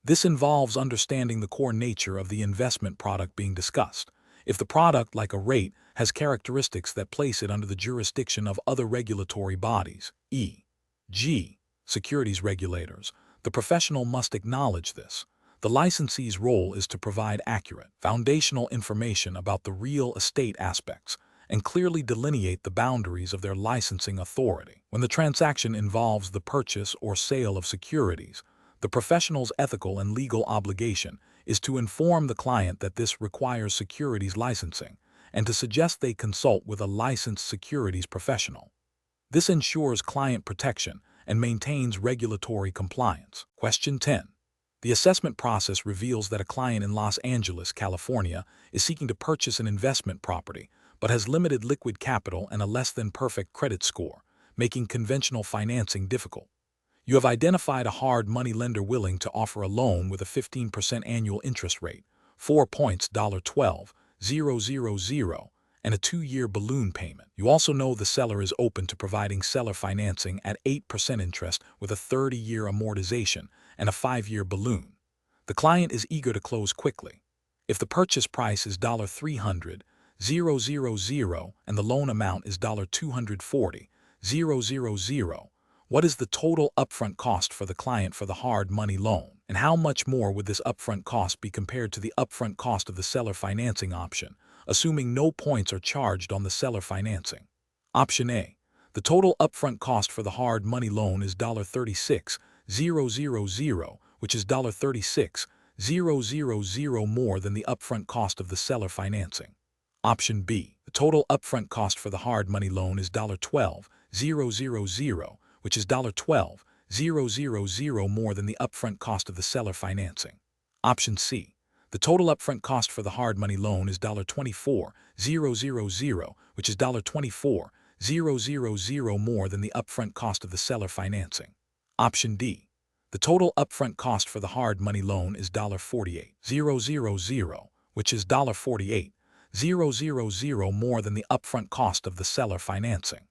This involves understanding the core nature of the investment product being discussed, If the product, like a rate, has characteristics that place it under the jurisdiction of other regulatory bodies, e.g., securities regulators, the professional must acknowledge this. The licensee's role is to provide accurate, foundational information about the real estate aspects and clearly delineate the boundaries of their licensing authority. When the transaction involves the purchase or sale of securities, the professional's ethical and legal obligation is to inform the client that this requires securities licensing and to suggest they consult with a licensed securities professional. This ensures client protection and maintains regulatory compliance. Question 10. The assessment process reveals that a client in Los Angeles, California, is seeking to purchase an investment property but has limited liquid capital and a less-than-perfect credit score, making conventional financing difficult. You have identified a hard money lender willing to offer a loan with a 15% annual interest rate, 4 points $12,000, and a 2-year balloon payment. You also know the seller is open to providing seller financing at 8% interest with a 30-year amortization and a 5-year balloon. The client is eager to close quickly. If the purchase price is $300,000 and the loan amount is $240,000, what is the total upfront cost for the client for the hard money loan? And how much more would this upfront cost be compared to the upfront cost of the seller financing option, assuming no points are charged on the seller financing? Option A. The total upfront cost for the hard money loan is $36,000, which is $36,000 more than the upfront cost of the seller financing. Option B. The total upfront cost for the hard money loan is $12,000, which is $12,000 more than the upfront cost of the seller financing. Option C. The total upfront cost for the hard money loan is $24,000, which is $24,000 more than the upfront cost of the seller financing. Option D. The total upfront cost for the hard money loan is $48,000, which is $48,000 more than the upfront cost of the seller financing.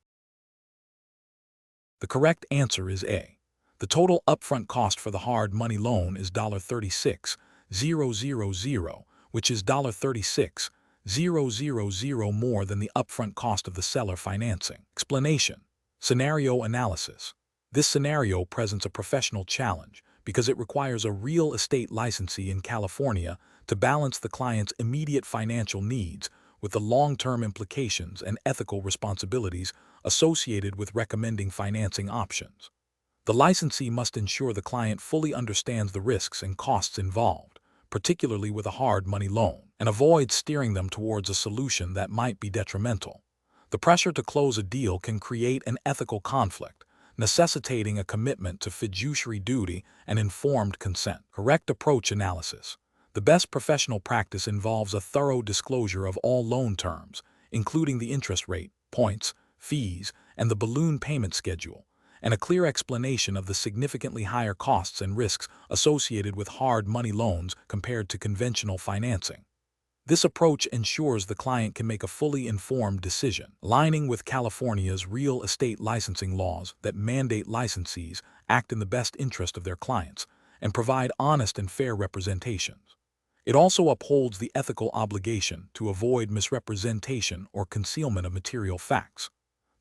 The correct answer is A. The total upfront cost for the hard money loan is $36,000, which is $36,000 more than the upfront cost of the seller financing. Explanation. Scenario analysis. This scenario presents a professional challenge because it requires a real estate licensee in California to balance the client's immediate financial needs with the long-term implications and ethical responsibilities associated with recommending financing options. The licensee must ensure the client fully understands the risks and costs involved, particularly with a hard money loan, and avoid steering them towards a solution that might be detrimental. The pressure to close a deal can create an ethical conflict, necessitating a commitment to fiduciary duty and informed consent. Correct approach analysis. The best professional practice involves a thorough disclosure of all loan terms, including the interest rate, points, fees, and the balloon payment schedule, and a clear explanation of the significantly higher costs and risks associated with hard money loans compared to conventional financing. This approach ensures the client can make a fully informed decision, aligning with California's real estate licensing laws that mandate licensees act in the best interest of their clients and provide honest and fair representations. It also upholds the ethical obligation to avoid misrepresentation or concealment of material facts.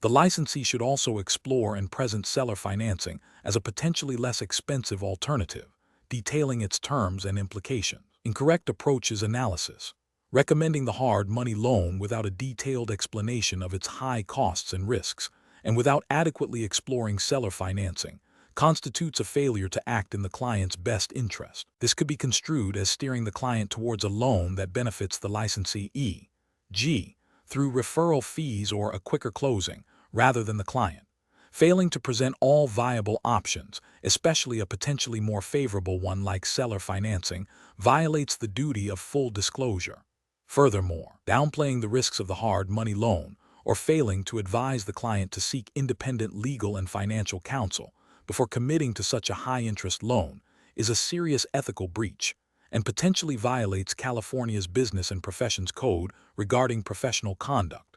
The licensee should also explore and present seller financing as a potentially less expensive alternative, detailing its terms and implications. Incorrect approach is analysis. Recommending the hard money loan without a detailed explanation of its high costs and risks, and without adequately exploring seller financing, constitutes a failure to act in the client's best interest. This could be construed as steering the client towards a loan that benefits the licensee, e.g., through referral fees or a quicker closing, rather than the client. Failing to present all viable options, especially a potentially more favorable one like seller financing, violates the duty of full disclosure. Furthermore, downplaying the risks of the hard money loan or failing to advise the client to seek independent legal and financial counsel before committing to such a high-interest loan is a serious ethical breach and potentially violates California's Business and Professions Code regarding professional conduct.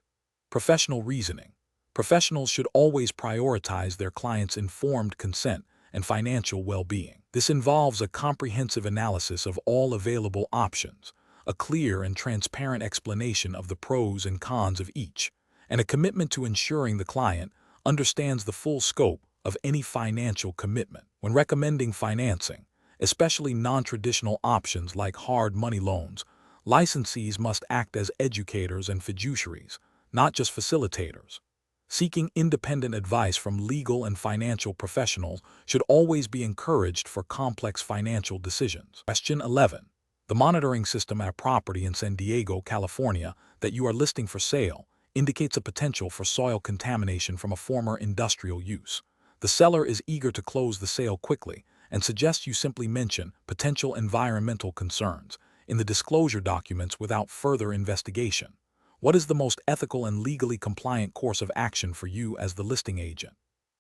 Professional reasoning. Professionals should always prioritize their clients' informed consent and financial well-being. This involves a comprehensive analysis of all available options, a clear and transparent explanation of the pros and cons of each, and a commitment to ensuring the client understands the full scope of any financial commitment. When recommending financing, especially non-traditional options like hard money loans, licensees must act as educators and fiduciaries, not just facilitators. Seeking independent advice from legal and financial professionals should always be encouraged for complex financial decisions. Question 11. The monitoring system at a property in San Diego, California, that you are listing for sale indicates a potential for soil contamination from a former industrial use. The seller is eager to close the sale quickly and suggests you simply mention potential environmental concerns in the disclosure documents without further investigation. What is the most ethical and legally compliant course of action for you as the listing agent?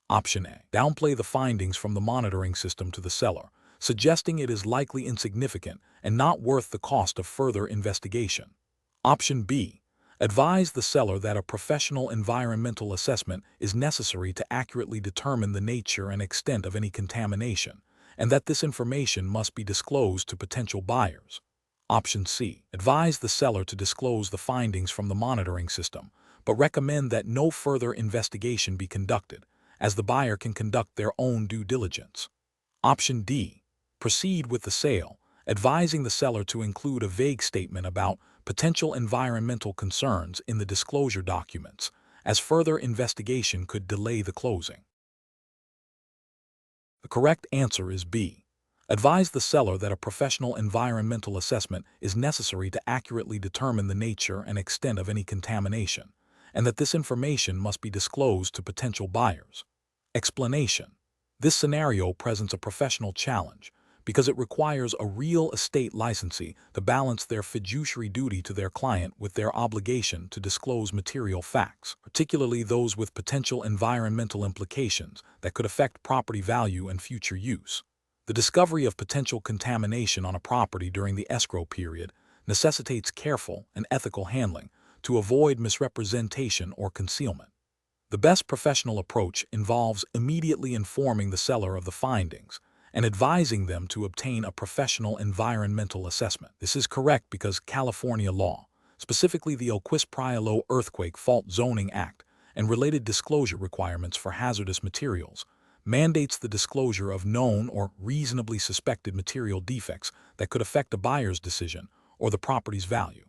Option A. Downplay the findings from the monitoring system to the seller, suggesting it is likely insignificant and not worth the cost of further investigation. Option B. Advise the seller that a professional environmental assessment is necessary to accurately determine the nature and extent of any contamination, and that this information must be disclosed to potential buyers. Option C. Advise the seller to disclose the findings from the monitoring system, but recommend that no further investigation be conducted, as the buyer can conduct their own due diligence. Option D. Proceed with the sale, advising the seller to include a vague statement about potential environmental concerns in the disclosure documents, as further investigation could delay the closing. The correct answer is B. Advise the seller that a professional environmental assessment is necessary to accurately determine the nature and extent of any contamination, and that this information must be disclosed to potential buyers. Explanation. This scenario presents a professional challenge because it requires a real estate licensee to balance their fiduciary duty to their client with their obligation to disclose material facts, particularly those with potential environmental implications that could affect property value and future use. The discovery of potential contamination on a property during the escrow period necessitates careful and ethical handling to avoid misrepresentation or concealment. The best professional approach involves immediately informing the seller of the findings and advising them to obtain a professional environmental assessment. This is correct because California law, specifically the Oquis-Prialo Earthquake Fault Zoning Act and related disclosure requirements for hazardous materials, mandates the disclosure of known or reasonably suspected material defects that could affect a buyer's decision or the property's value.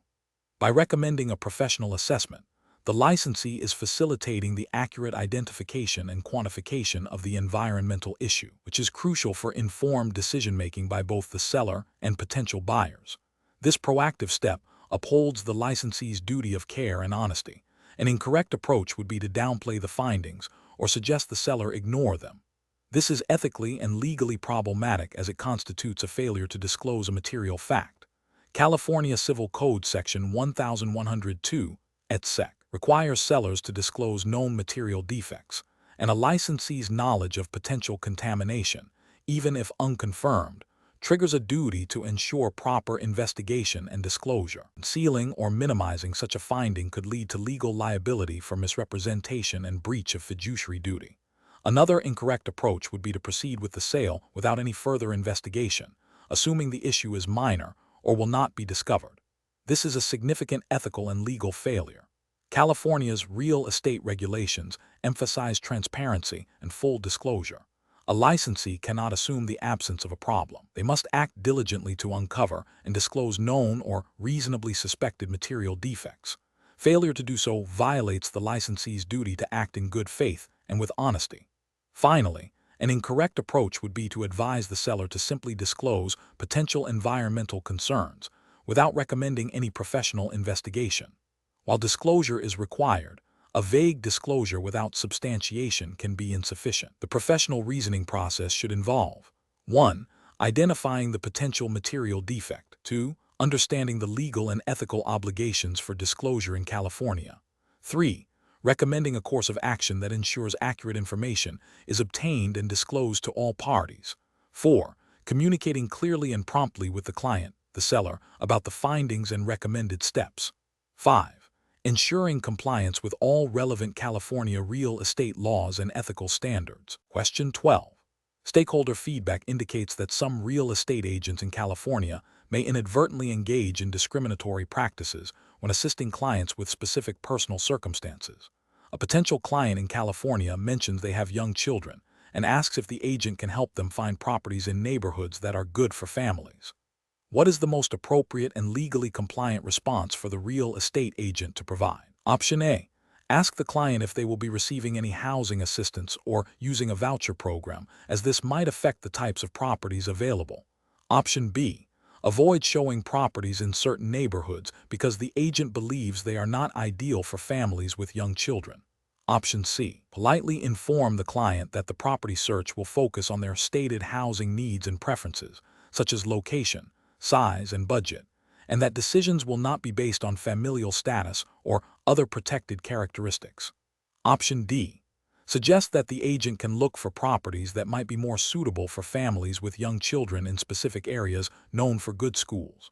By recommending a professional assessment, the licensee is facilitating the accurate identification and quantification of the environmental issue, which is crucial for informed decision-making by both the seller and potential buyers. This proactive step upholds the licensee's duty of care and honesty. An incorrect approach would be to downplay the findings or suggest the seller ignore them. This is ethically and legally problematic as it constitutes a failure to disclose a material fact. California Civil Code Section 1102, et seq. requires sellers to disclose known material defects, and a licensee's knowledge of potential contamination, even if unconfirmed, triggers a duty to ensure proper investigation and disclosure. Concealing or minimizing such a finding could lead to legal liability for misrepresentation and breach of fiduciary duty. Another incorrect approach would be to proceed with the sale without any further investigation, assuming the issue is minor or will not be discovered. This is a significant ethical and legal failure. California's real estate regulations emphasize transparency and full disclosure. A licensee cannot assume the absence of a problem. They must act diligently to uncover and disclose known or reasonably suspected material defects. Failure to do so violates the licensee's duty to act in good faith and with honesty. Finally, an incorrect approach would be to advise the seller to simply disclose potential environmental concerns without recommending any professional investigation. While disclosure is required, a vague disclosure without substantiation can be insufficient. The professional reasoning process should involve 1. Identifying the potential material defect. 2. Understanding the legal and ethical obligations for disclosure in California. 3. Recommending a course of action that ensures accurate information is obtained and disclosed to all parties. 4. Communicating clearly and promptly with the client, the seller, about the findings and recommended steps. 5. Ensuring compliance with all relevant California real estate laws and ethical standards. Question 12. Stakeholder feedback indicates that some real estate agents in California may inadvertently engage in discriminatory practices when assisting clients with specific personal circumstances. A potential client in California mentions they have young children and asks if the agent can help them find properties in neighborhoods that are good for families. What is the most appropriate and legally compliant response for the real estate agent to provide? Option A. Ask the client if they will be receiving any housing assistance or using a voucher program, as this might affect the types of properties available. Option B. Avoid showing properties in certain neighborhoods because the agent believes they are not ideal for families with young children. Option C. Politely inform the client that the property search will focus on their stated housing needs and preferences, such as location, size, and budget, and that decisions will not be based on familial status or other protected characteristics. Option D. Suggest that the agent can look for properties that might be more suitable for families with young children in specific areas known for good schools.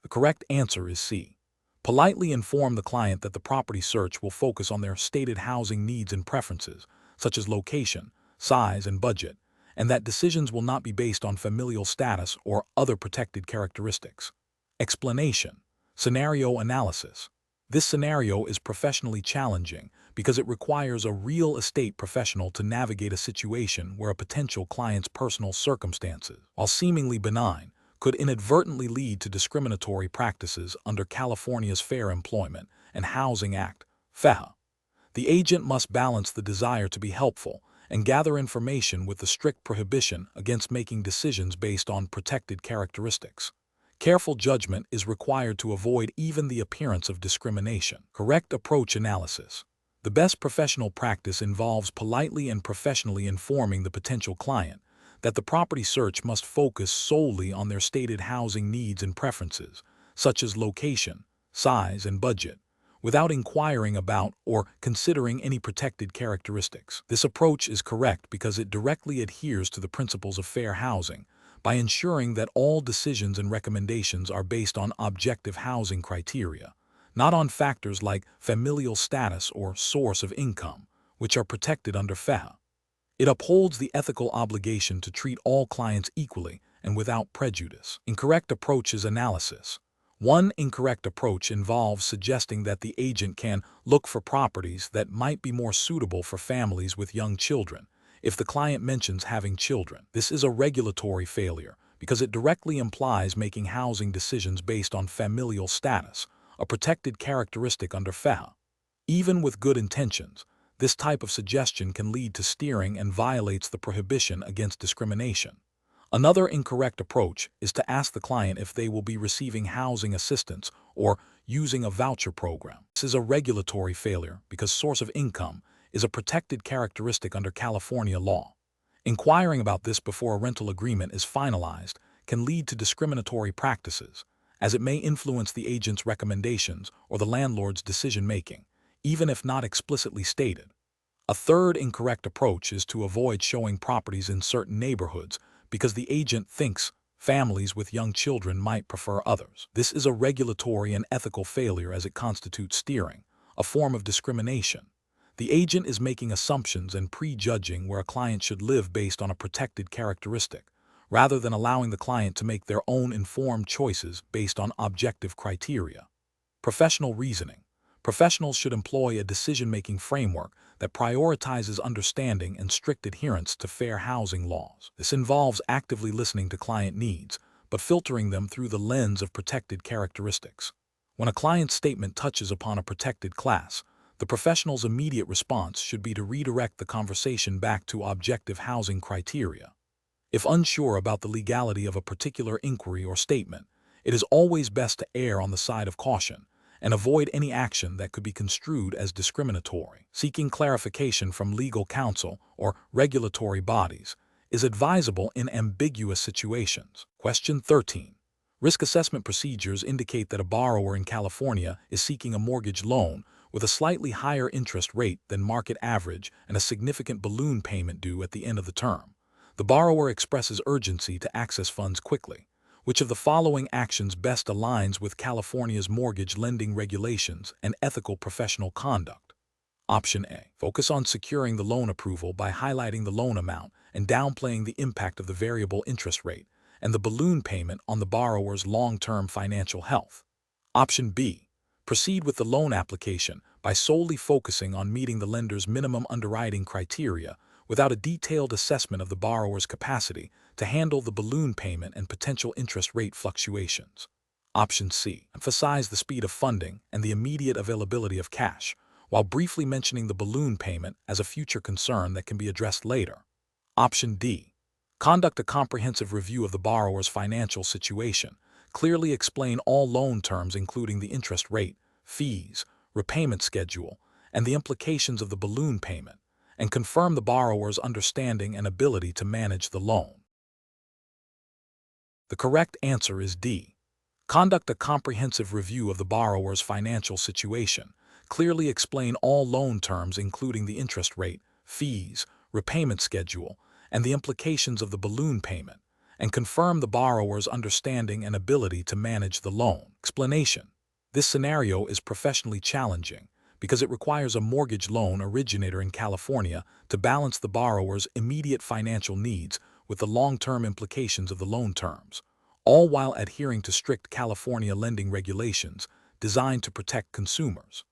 The correct answer is C. Politely inform the client that the property search will focus on their stated housing needs and preferences, such as location, size, and budget, and that decisions will not be based on familial status or other protected characteristics. Explanation. Scenario analysis. This scenario is professionally challenging because it requires a real estate professional to navigate a situation where a potential client's personal circumstances, while seemingly benign, could inadvertently lead to discriminatory practices under California's Fair Employment and Housing Act, FEHA. The agent must balance the desire to be helpful and gather information with the strict prohibition against making decisions based on protected characteristics. Careful judgment is required to avoid even the appearance of discrimination. Correct approach analysis. The best professional practice involves politely and professionally informing the potential client that the property search must focus solely on their stated housing needs and preferences, such as location, size, and budget, without inquiring about or considering any protected characteristics. This approach is correct because it directly adheres to the principles of fair housing by ensuring that all decisions and recommendations are based on objective housing criteria, not on factors like familial status or source of income, which are protected under FEHA. It upholds the ethical obligation to treat all clients equally and without prejudice. Incorrect approach is analysis. One incorrect approach involves suggesting that the agent can look for properties that might be more suitable for families with young children if the client mentions having children. This is a regulatory failure because it directly implies making housing decisions based on familial status, a protected characteristic under FEHA. Even with good intentions, this type of suggestion can lead to steering and violates the prohibition against discrimination. Another incorrect approach is to ask the client if they will be receiving housing assistance or using a voucher program. This is a regulatory failure because source of income is a protected characteristic under California law. Inquiring about this before a rental agreement is finalized can lead to discriminatory practices, as it may influence the agent's recommendations or the landlord's decision-making, even if not explicitly stated. A third incorrect approach is to avoid showing properties in certain neighborhoods because the agent thinks families with young children might prefer others. This is a regulatory and ethical failure as it constitutes steering, a form of discrimination. The agent is making assumptions and prejudging where a client should live based on a protected characteristic, rather than allowing the client to make their own informed choices based on objective criteria. Professional reasoning. Professionals should employ a decision-making framework that prioritizes understanding and strict adherence to fair housing laws. This involves actively listening to client needs, but filtering them through the lens of protected characteristics. When a client's statement touches upon a protected class, the professional's immediate response should be to redirect the conversation back to objective housing criteria. If unsure about the legality of a particular inquiry or statement, it is always best to err on the side of caution and avoid any action that could be construed as discriminatory. Seeking clarification from legal counsel or regulatory bodies is advisable in ambiguous situations. Question 13. Risk assessment procedures indicate that a borrower in California is seeking a mortgage loan with a slightly higher interest rate than market average and a significant balloon payment due at the end of the term. The borrower expresses urgency to access funds quickly. Which of the following actions best aligns with California's mortgage lending regulations and ethical professional conduct? Option A. Focus on securing the loan approval by highlighting the loan amount and downplaying the impact of the variable interest rate, and the balloon payment on the borrower's long-term financial health. Option B. Proceed with the loan application by solely focusing on meeting the lender's minimum underwriting criteria without a detailed assessment of the borrower's capacity to handle the balloon payment and potential interest rate fluctuations. Option C. Emphasize the speed of funding and the immediate availability of cash, while briefly mentioning the balloon payment as a future concern that can be addressed later. Option D. Conduct a comprehensive review of the borrower's financial situation. Clearly explain all loan terms including the interest rate, fees, repayment schedule, and the implications of the balloon payment, and confirm the borrower's understanding and ability to manage the loan. The correct answer is D. Conduct a comprehensive review of the borrower's financial situation. Clearly explain all loan terms including the interest rate, fees, repayment schedule, and the implications of the balloon payment, and confirm the borrower's understanding and ability to manage the loan. Explanation. This scenario is professionally challenging because it requires a mortgage loan originator in California to balance the borrower's immediate financial needs with the long-term implications of the loan terms, all while adhering to strict California lending regulations designed to protect consumers.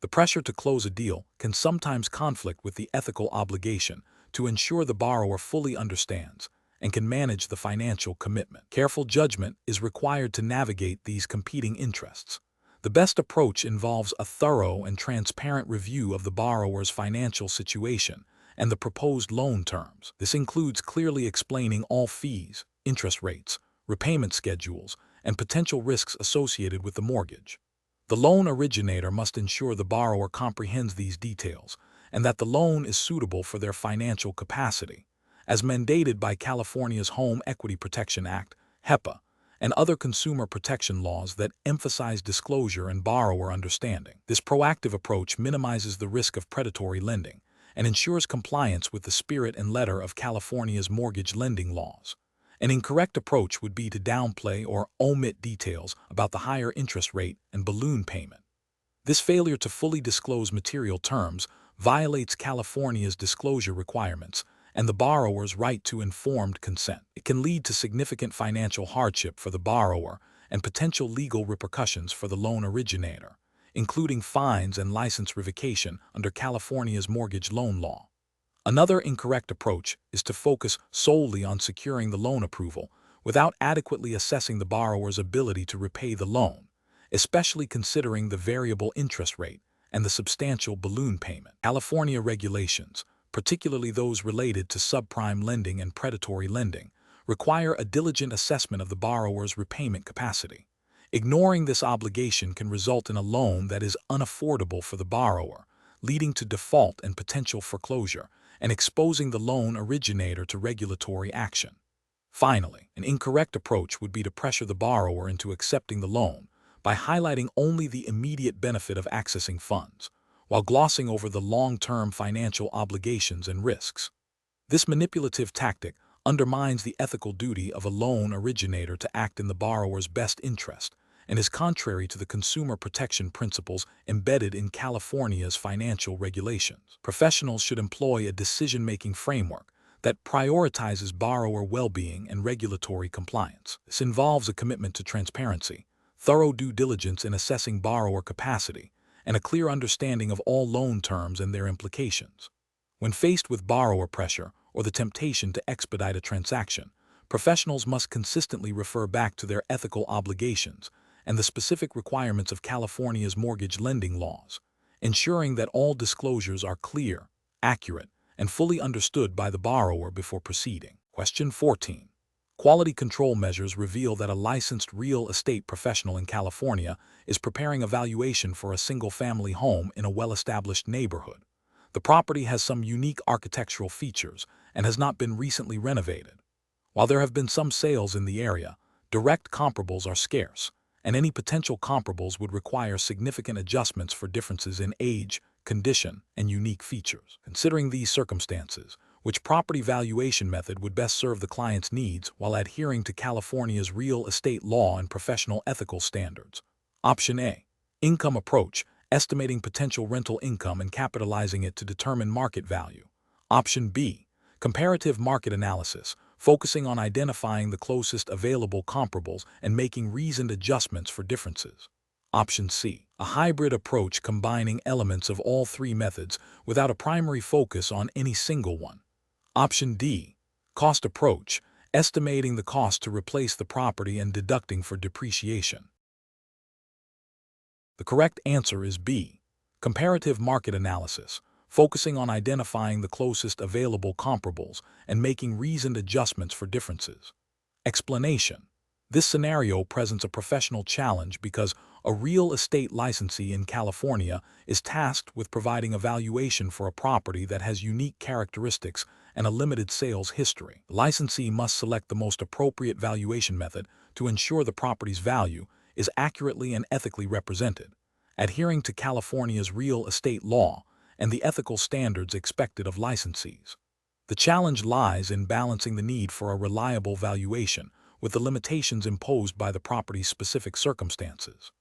The pressure to close a deal can sometimes conflict with the ethical obligation to ensure the borrower fully understands and can manage the financial commitment. Careful judgment is required to navigate these competing interests. The best approach involves a thorough and transparent review of the borrower's financial situation and the proposed loan terms. This includes clearly explaining all fees, interest rates, repayment schedules, and potential risks associated with the mortgage. The loan originator must ensure the borrower comprehends these details and that the loan is suitable for their financial capacity, as mandated by California's Home Equity Protection Act, HEPA, and other consumer protection laws that emphasize disclosure and borrower understanding. This proactive approach minimizes the risk of predatory lending and ensures compliance with the spirit and letter of California's mortgage lending laws. An incorrect approach would be to downplay or omit details about the higher interest rate and balloon payment. This failure to fully disclose material terms violates California's disclosure requirements and the borrower's right to informed consent. It can lead to significant financial hardship for the borrower and potential legal repercussions for the loan originator, including fines and license revocation under California's mortgage loan law. Another incorrect approach is to focus solely on securing the loan approval without adequately assessing the borrower's ability to repay the loan, especially considering the variable interest rate and the substantial balloon payment. California regulations, particularly those related to subprime lending and predatory lending, require a diligent assessment of the borrower's repayment capacity. Ignoring this obligation can result in a loan that is unaffordable for the borrower, leading to default and potential foreclosure, and exposing the loan originator to regulatory action. Finally, an incorrect approach would be to pressure the borrower into accepting the loan by highlighting only the immediate benefit of accessing funds, while glossing over the long-term financial obligations and risks. This manipulative tactic undermines the ethical duty of a loan originator to act in the borrower's best interest and is contrary to the consumer protection principles embedded in California's financial regulations. Professionals should employ a decision-making framework that prioritizes borrower well-being and regulatory compliance. This involves a commitment to transparency, thorough due diligence in assessing borrower capacity, and a clear understanding of all loan terms and their implications. When faced with borrower pressure or the temptation to expedite a transaction, professionals must consistently refer back to their ethical obligations and the specific requirements of California's mortgage lending laws, ensuring that all disclosures are clear, accurate, and fully understood by the borrower before proceeding. Question 14. Quality control measures reveal that a licensed real estate professional in California is preparing a valuation for a single-family home in a well-established neighborhood. The property has some unique architectural features and has not been recently renovated. While there have been some sales in the area, direct comparables are scarce, and any potential comparables would require significant adjustments for differences in age, condition, and unique features. Considering these circumstances, which property valuation method would best serve the client's needs while adhering to California's real estate law and professional ethical standards? Option A. Income approach, estimating potential rental income and capitalizing it to determine market value. Option B. Comparative market analysis, focusing on identifying the closest available comparables and making reasoned adjustments for differences. Option C, a hybrid approach combining elements of all three methods without a primary focus on any single one. Option D, cost approach, estimating the cost to replace the property and deducting for depreciation. The correct answer is B, comparative market analysis, focusing on identifying the closest available comparables and making reasoned adjustments for differences. Explanation. This scenario presents a professional challenge because a real estate licensee in California is tasked with providing a valuation for a property that has unique characteristics and a limited sales history. The licensee must select the most appropriate valuation method to ensure the property's value is accurately and ethically represented, adhering to California's real estate law and the ethical standards expected of licensees. The challenge lies in balancing the need for a reliable valuation with the limitations imposed by the property's specific circumstances.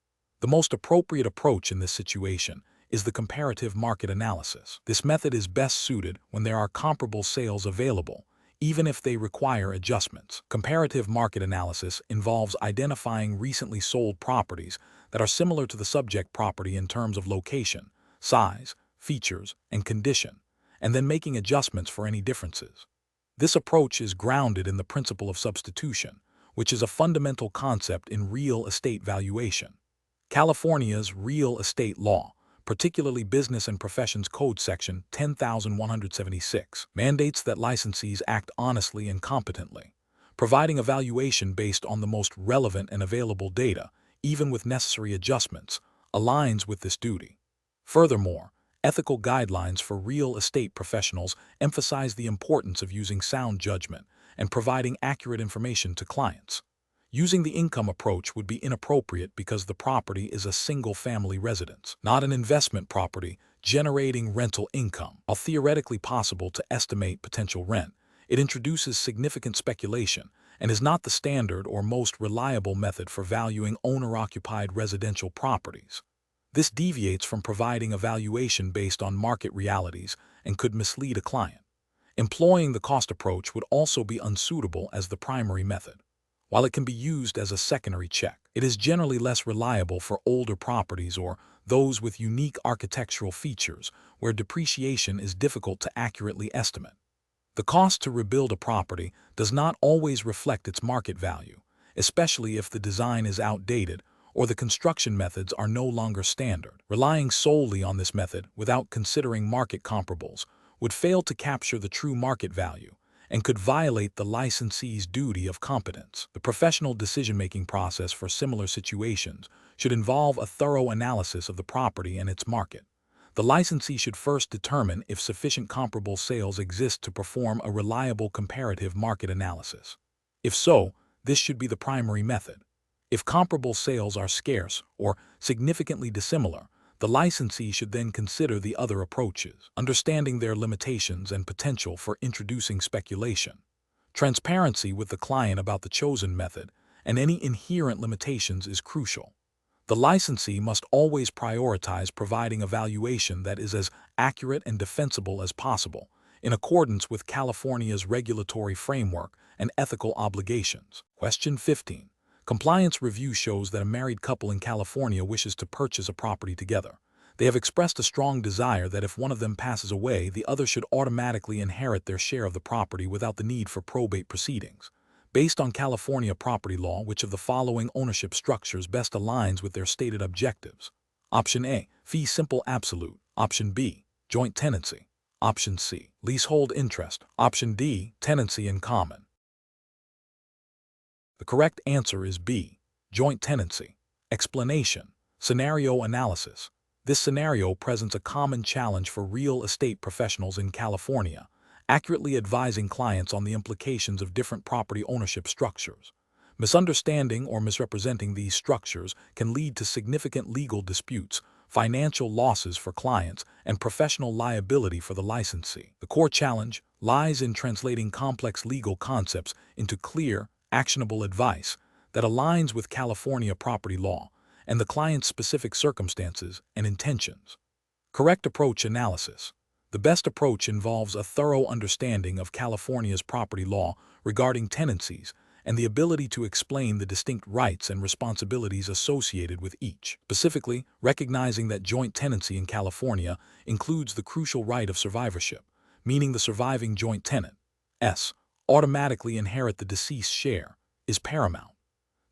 The most appropriate approach in this situation is the comparative market analysis. This method is best suited when there are comparable sales available, even if they require adjustments. Comparative market analysis involves identifying recently sold properties that are similar to the subject property in terms of location, size, features, and condition, and then making adjustments for any differences. This approach is grounded in the principle of substitution, which is a fundamental concept in real estate valuation. California's real estate law, particularly Business and Professions Code Section 10,176, mandates that licensees act honestly and competently, providing a valuation based on the most relevant and available data, even with necessary adjustments, aligns with this duty. Furthermore, ethical guidelines for real estate professionals emphasize the importance of using sound judgment and providing accurate information to clients. Using the income approach would be inappropriate because the property is a single-family residence, not an investment property generating rental income. While theoretically possible to estimate potential rent, it introduces significant speculation and is not the standard or most reliable method for valuing owner-occupied residential properties. This deviates from providing a valuation based on market realities and could mislead a client. Employing the cost approach would also be unsuitable as the primary method. While it can be used as a secondary check, it is generally less reliable for older properties or those with unique architectural features where depreciation is difficult to accurately estimate. The cost to rebuild a property does not always reflect its market value, especially if the design is outdated or the construction methods are no longer standard. Relying solely on this method without considering market comparables would fail to capture the true market value and could violate the licensee's duty of competence. The professional decision-making process for similar situations should involve a thorough analysis of the property and its market. The licensee should first determine if sufficient comparable sales exist to perform a reliable comparative market analysis. If so, this should be the primary method. If comparable sales are scarce or significantly dissimilar, the licensee should then consider the other approaches, understanding their limitations and potential for introducing speculation. Transparency with the client about the chosen method and any inherent limitations is crucial. The licensee must always prioritize providing a valuation that is as accurate and defensible as possible, in accordance with California's regulatory framework and ethical obligations. Question 15. Compliance review shows that a married couple in California wishes to purchase a property together. They have expressed a strong desire that if one of them passes away, the other should automatically inherit their share of the property without the need for probate proceedings. Based on California property law, which of the following ownership structures best aligns with their stated objectives? Option A, fee simple absolute. Option B, joint tenancy. Option C, leasehold interest. Option D, tenancy in common. The correct answer is B, joint tenancy. Explanation. Scenario analysis. This scenario presents a common challenge for real estate professionals in California, accurately advising clients on the implications of different property ownership structures. Misunderstanding or misrepresenting these structures can lead to significant legal disputes, financial losses for clients, and professional liability for the licensee. The core challenge lies in translating complex legal concepts into clear, actionable advice that aligns with California property law and the client's specific circumstances and intentions. Correct approach analysis. The best approach involves a thorough understanding of California's property law regarding tenancies and the ability to explain the distinct rights and responsibilities associated with each. Specifically, recognizing that joint tenancy in California includes the crucial right of survivorship, meaning the surviving joint tenant automatically inherit the deceased's share, is paramount.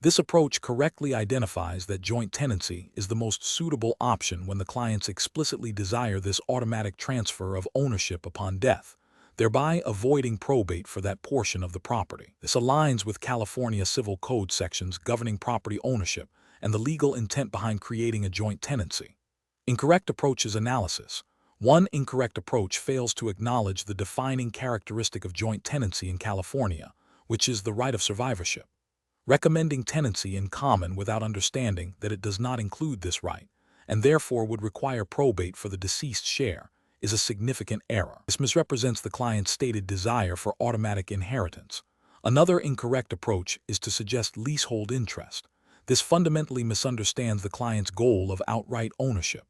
This approach correctly identifies that joint tenancy is the most suitable option when the clients explicitly desire this automatic transfer of ownership upon death, thereby avoiding probate for that portion of the property. This aligns with California Civil Code sections governing property ownership and the legal intent behind creating a joint tenancy. Incorrect approaches analysis. One incorrect approach fails to acknowledge the defining characteristic of joint tenancy in California, which is the right of survivorship. Recommending tenancy in common without understanding that it does not include this right, and therefore would require probate for the deceased's share, is a significant error. This misrepresents the client's stated desire for automatic inheritance. Another incorrect approach is to suggest leasehold interest. This fundamentally misunderstands the client's goal of outright ownership.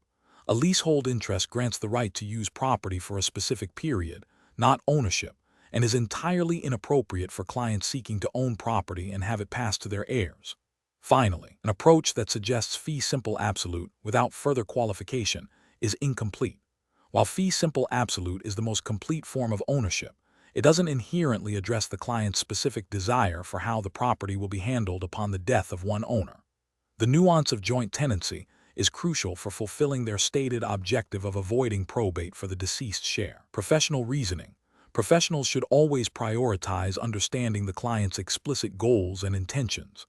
A leasehold interest grants the right to use property for a specific period, not ownership, and is entirely inappropriate for clients seeking to own property and have it passed to their heirs. Finally, an approach that suggests fee simple absolute without further qualification is incomplete. While fee simple absolute is the most complete form of ownership, it doesn't inherently address the client's specific desire for how the property will be handled upon the death of one owner. The nuance of joint tenancy is crucial for fulfilling their stated objective of avoiding probate for the deceased's share. Professional reasoning. Professionals should always prioritize understanding the client's explicit goals and intentions.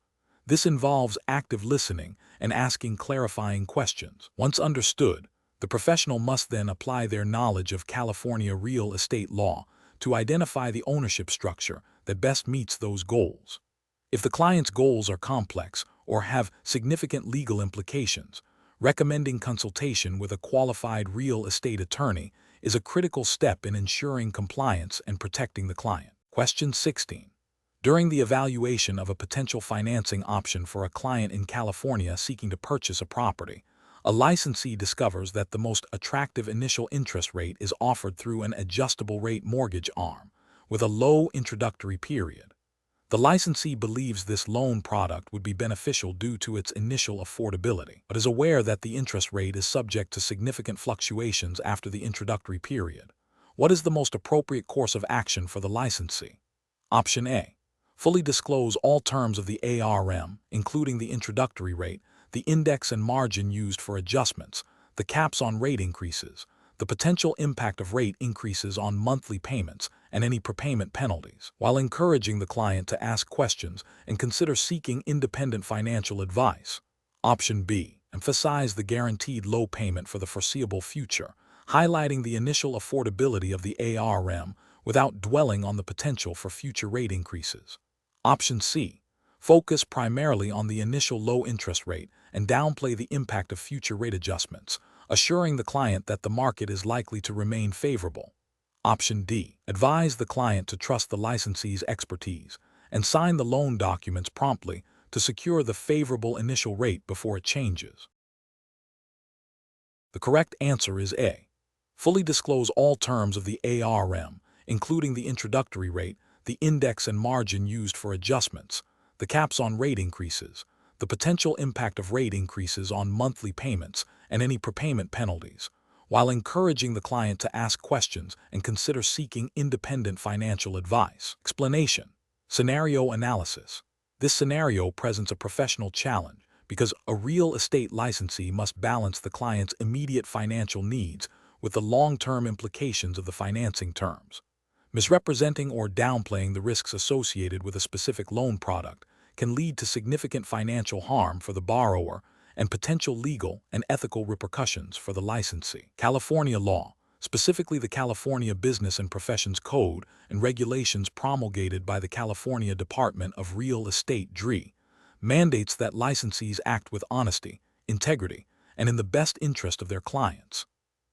This involves active listening and asking clarifying questions. Once understood, the professional must then apply their knowledge of California real estate law to identify the ownership structure that best meets those goals. If the client's goals are complex or have significant legal implications, recommending consultation with a qualified real estate attorney is a critical step in ensuring compliance and protecting the client. Question 16. During the evaluation of a potential financing option for a client in California seeking to purchase a property, a licensee discovers that the most attractive initial interest rate is offered through an adjustable rate mortgage arm, with a low introductory period. The licensee believes this loan product would be beneficial due to its initial affordability, but is aware that the interest rate is subject to significant fluctuations after the introductory period. What is the most appropriate course of action for the licensee? Option A. Fully disclose all terms of the ARM, including the introductory rate, the index and margin used for adjustments, the caps on rate increases, the potential impact of rate increases on monthly payments, and any prepayment penalties, while encouraging the client to ask questions and consider seeking independent financial advice. Option B. Emphasize the guaranteed low payment for the foreseeable future, highlighting the initial affordability of the ARM without dwelling on the potential for future rate increases. Option C. Focus primarily on the initial low interest rate and downplay the impact of future rate adjustments, assuring the client that the market is likely to remain favorable. Option D. Advise the client to trust the licensee's expertise and sign the loan documents promptly to secure the favorable initial rate before it changes. The correct answer is A. Fully disclose all terms of the ARM, including the introductory rate, the index and margin used for adjustments, the caps on rate increases, the potential impact of rate increases on monthly payments, and any prepayment penalties, while encouraging the client to ask questions and consider seeking independent financial advice. Explanation. Scenario analysis. This scenario presents a professional challenge because a real estate licensee must balance the client's immediate financial needs with the long-term implications of the financing terms. Misrepresenting or downplaying the risks associated with a specific loan product can lead to significant financial harm for the borrower and potential legal and ethical repercussions for the licensee. California law, specifically the California Business and Professions Code and regulations promulgated by the California Department of Real Estate (DRE), mandates that licensees act with honesty, integrity, and in the best interest of their clients.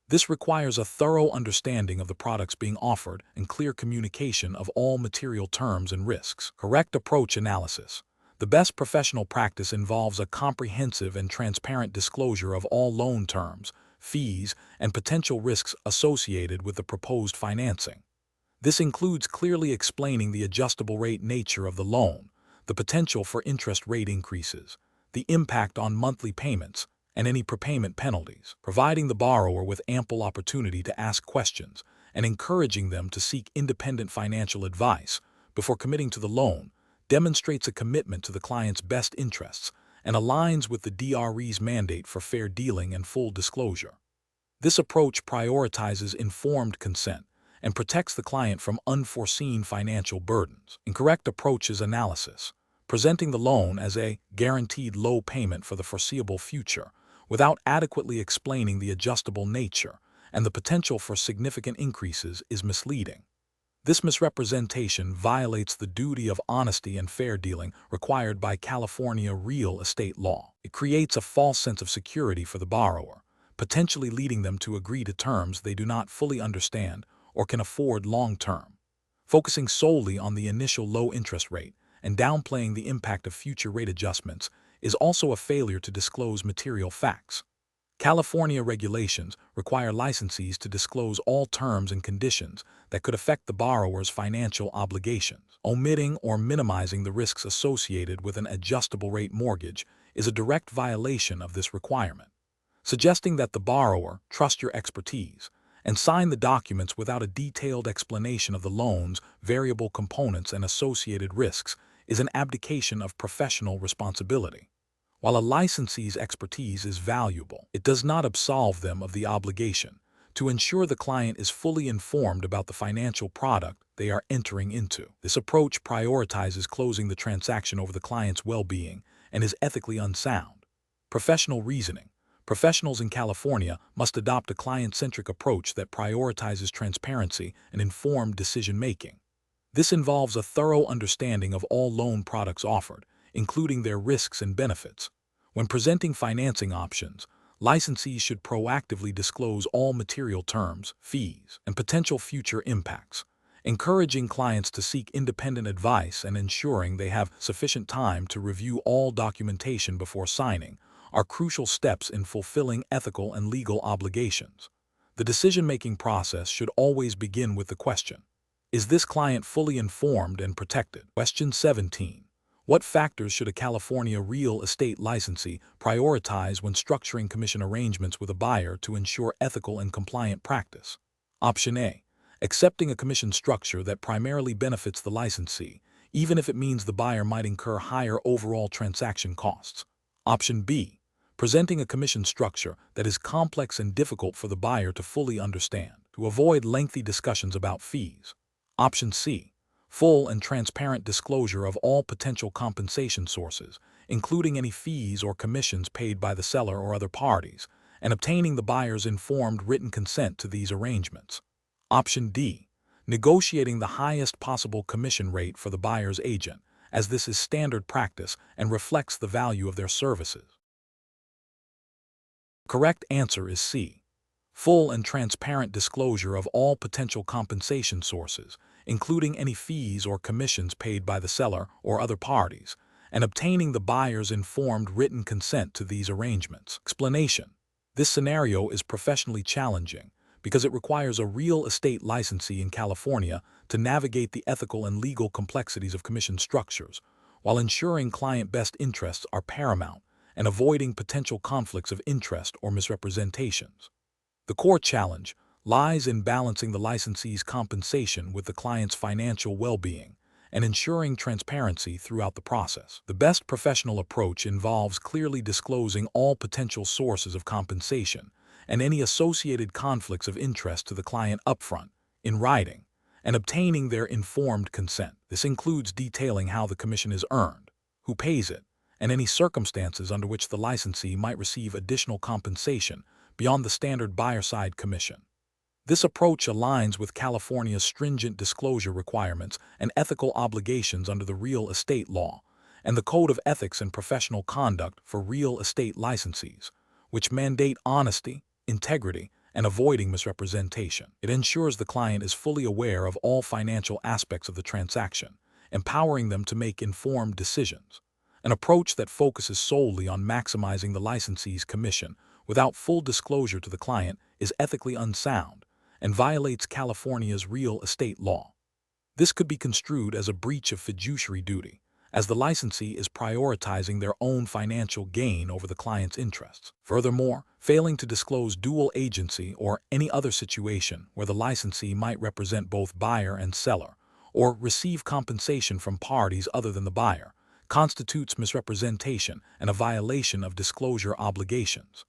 This requires a thorough understanding of the products being offered and clear communication of all material terms and risks. Correct approach analysis. The best professional practice involves a comprehensive and transparent disclosure of all loan terms, fees, and potential risks associated with the proposed financing. This includes clearly explaining the adjustable rate nature of the loan, the potential for interest rate increases, the impact on monthly payments, and any prepayment penalties, providing the borrower with ample opportunity to ask questions and encouraging them to seek independent financial advice before committing to the loan, demonstrates a commitment to the client's best interests and aligns with the DRE's mandate for fair dealing and full disclosure. This approach prioritizes informed consent and protects the client from unforeseen financial burdens. Incorrect approaches analysis, presenting the loan as a guaranteed low payment for the foreseeable future without adequately explaining the adjustable nature and the potential for significant increases is misleading. This misrepresentation violates the duty of honesty and fair dealing required by California real estate law. It creates a false sense of security for the borrower, potentially leading them to agree to terms they do not fully understand or can afford long-term. Focusing solely on the initial low interest rate and downplaying the impact of future rate adjustments is also a failure to disclose material facts. California regulations require licensees to disclose all terms and conditions that could affect the borrower's financial obligations. Omitting or minimizing the risks associated with an adjustable rate mortgage is a direct violation of this requirement. Suggesting that the borrower trust your expertise and sign the documents without a detailed explanation of the loan's variable components and associated risks is an abdication of professional responsibility. While a licensee's expertise is valuable, it does not absolve them of the obligation to ensure the client is fully informed about the financial product they are entering into. This approach prioritizes closing the transaction over the client's well-being and is ethically unsound. Professional reasoning. Professionals in California must adopt a client-centric approach that prioritizes transparency and informed decision-making. This involves a thorough understanding of all loan products offered, including their risks and benefits. When presenting financing options, licensees should proactively disclose all material terms, fees, and potential future impacts, encouraging clients to seek independent advice and ensuring they have sufficient time to review all documentation before signing are crucial steps in fulfilling ethical and legal obligations. The decision-making process should always begin with the question, is this client fully informed and protected? Question 17. What factors should a California real estate licensee prioritize when structuring commission arrangements with a buyer to ensure ethical and compliant practice? Option A. Accepting a commission structure that primarily benefits the licensee, even if it means the buyer might incur higher overall transaction costs. Option B. Presenting a commission structure that is complex and difficult for the buyer to fully understand, to avoid lengthy discussions about fees. Option C. Full and transparent disclosure of all potential compensation sources, including any fees or commissions paid by the seller or other parties, and obtaining the buyer's informed written consent to these arrangements. Option D. Negotiating the highest possible commission rate for the buyer's agent, as this is standard practice and reflects the value of their services. The correct answer is C. Full and transparent disclosure of all potential compensation sources, including any fees or commissions paid by the seller or other parties, and obtaining the buyer's informed written consent to these arrangements. Explanation. This scenario is professionally challenging because it requires a real estate licensee in California to navigate the ethical and legal complexities of commission structures, while ensuring client best interests are paramount and avoiding potential conflicts of interest or misrepresentations. The core challenge lies in balancing the licensee's compensation with the client's financial well-being and ensuring transparency throughout the process. The best professional approach involves clearly disclosing all potential sources of compensation and any associated conflicts of interest to the client upfront, in writing, and obtaining their informed consent. This includes detailing how the commission is earned, who pays it, and any circumstances under which the licensee might receive additional compensation beyond the standard buyer-side commission. This approach aligns with California's stringent disclosure requirements and ethical obligations under the real estate law and the Code of Ethics and Professional Conduct for real estate licensees, which mandate honesty, integrity, and avoiding misrepresentation. It ensures the client is fully aware of all financial aspects of the transaction, empowering them to make informed decisions. An approach that focuses solely on maximizing the licensee's commission without full disclosure to the client is ethically unsound and violates California's real estate law. This could be construed as a breach of fiduciary duty, as the licensee is prioritizing their own financial gain over the client's interests. Furthermore, failing to disclose dual agency or any other situation where the licensee might represent both buyer and seller, or receive compensation from parties other than the buyer, constitutes misrepresentation and a violation of disclosure obligations.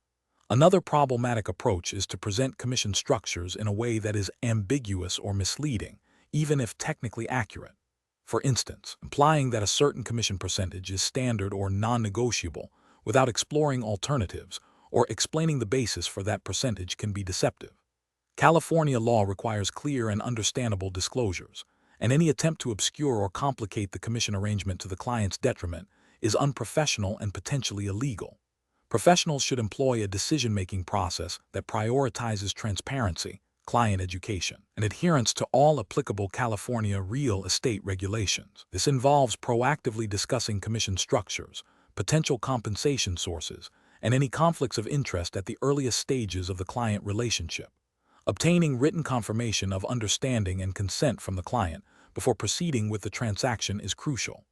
Another problematic approach is to present commission structures in a way that is ambiguous or misleading, even if technically accurate. For instance, implying that a certain commission percentage is standard or non-negotiable without exploring alternatives or explaining the basis for that percentage can be deceptive. California law requires clear and understandable disclosures, and any attempt to obscure or complicate the commission arrangement to the client's detriment is unprofessional and potentially illegal. Professionals should employ a decision-making process that prioritizes transparency, client education, and adherence to all applicable California real estate regulations. This involves proactively discussing commission structures, potential compensation sources, and any conflicts of interest at the earliest stages of the client relationship. Obtaining written confirmation of understanding and consent from the client before proceeding with the transaction is crucial.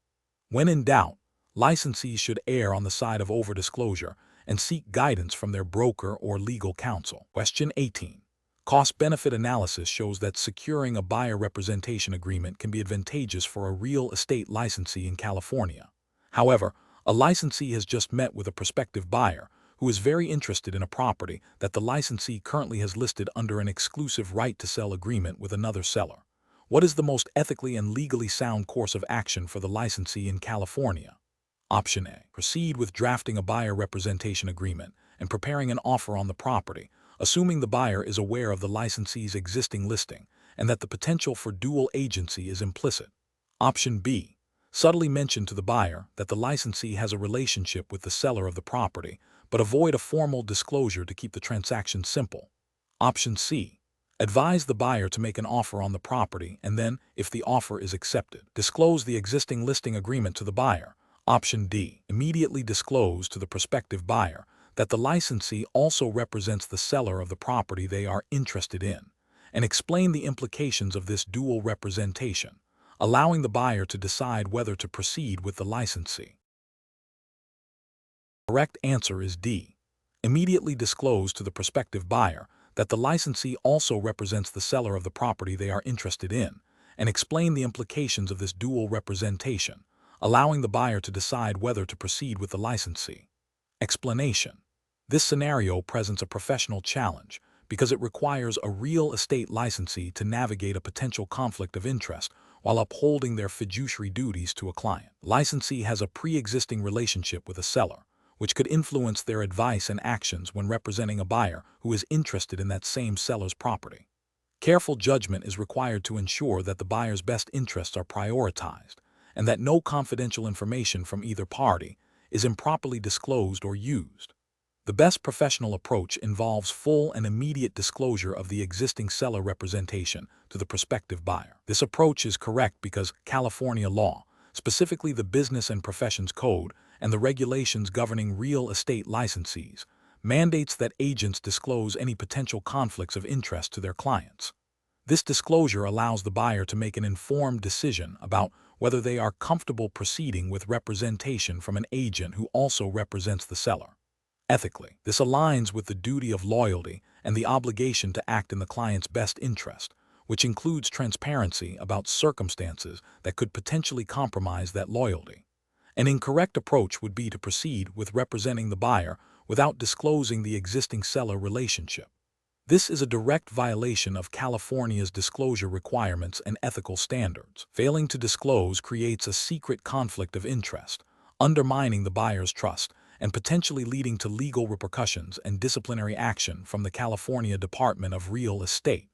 When in doubt, licensees should err on the side of overdisclosure and seek guidance from their broker or legal counsel. Question 18. Cost-benefit analysis shows that securing a buyer representation agreement can be advantageous for a real estate licensee in California. However, a licensee has just met with a prospective buyer who is very interested in a property that the licensee currently has listed under an exclusive right-to-sell agreement with another seller. What is the most ethically and legally sound course of action for the licensee in California? Option A. Proceed with drafting a buyer representation agreement and preparing an offer on the property, assuming the buyer is aware of the licensee's existing listing and that the potential for dual agency is implicit. Option B. Subtly mention to the buyer that the licensee has a relationship with the seller of the property, but avoid a formal disclosure to keep the transaction simple. Option C. Advise the buyer to make an offer on the property and then, if the offer is accepted, disclose the existing listing agreement to the buyer. Option D. Immediately disclose to the prospective buyer that the licensee also represents the seller of the property they are interested in, and explain the implications of this dual representation, allowing the buyer to decide whether to proceed with the licensee. The correct answer is D. Immediately disclose to the prospective buyer that the licensee also represents the seller of the property they are interested in, and explain the implications of this dual representation, allowing the buyer to decide whether to proceed with the licensee. Explanation. This scenario presents a professional challenge because it requires a real estate licensee to navigate a potential conflict of interest while upholding their fiduciary duties to a client. Licensee has a pre-existing relationship with a seller, which could influence their advice and actions when representing a buyer who is interested in that same seller's property. Careful judgment is required to ensure that the buyer's best interests are prioritized and that no confidential information from either party is improperly disclosed or used. The best professional approach involves full and immediate disclosure of the existing seller representation to the prospective buyer. This approach is correct because California law, specifically the Business and Professions Code and the regulations governing real estate licensees, mandates that agents disclose any potential conflicts of interest to their clients. This disclosure allows the buyer to make an informed decision about whether they are comfortable proceeding with representation from an agent who also represents the seller. Ethically, this aligns with the duty of loyalty and the obligation to act in the client's best interest, which includes transparency about circumstances that could potentially compromise that loyalty. An incorrect approach would be to proceed with representing the buyer without disclosing the existing seller relationship. This is a direct violation of California's disclosure requirements and ethical standards. Failing to disclose creates a secret conflict of interest, undermining the buyer's trust and potentially leading to legal repercussions and disciplinary action from the California Department of Real Estate.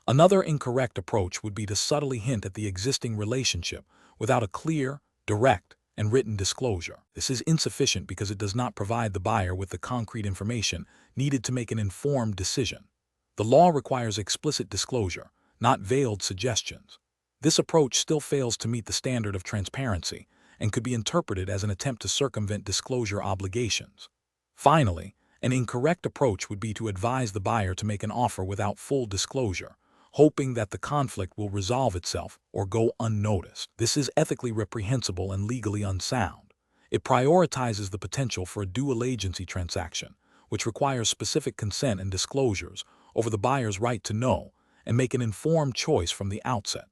Another incorrect approach would be to subtly hint at the existing relationship without a clear, direct, and written disclosure. This is insufficient because it does not provide the buyer with the concrete information needed to make an informed decision. The law requires explicit disclosure, not veiled suggestions. This approach still fails to meet the standard of transparency and could be interpreted as an attempt to circumvent disclosure obligations. Finally, An incorrect approach would be to advise the buyer to make an offer without full disclosure, hoping that the conflict will resolve itself or go unnoticed. This is ethically reprehensible and legally unsound. It prioritizes the potential for a dual agency transaction, which requires specific consent and disclosures over the buyer's right to know and make an informed choice from the outset.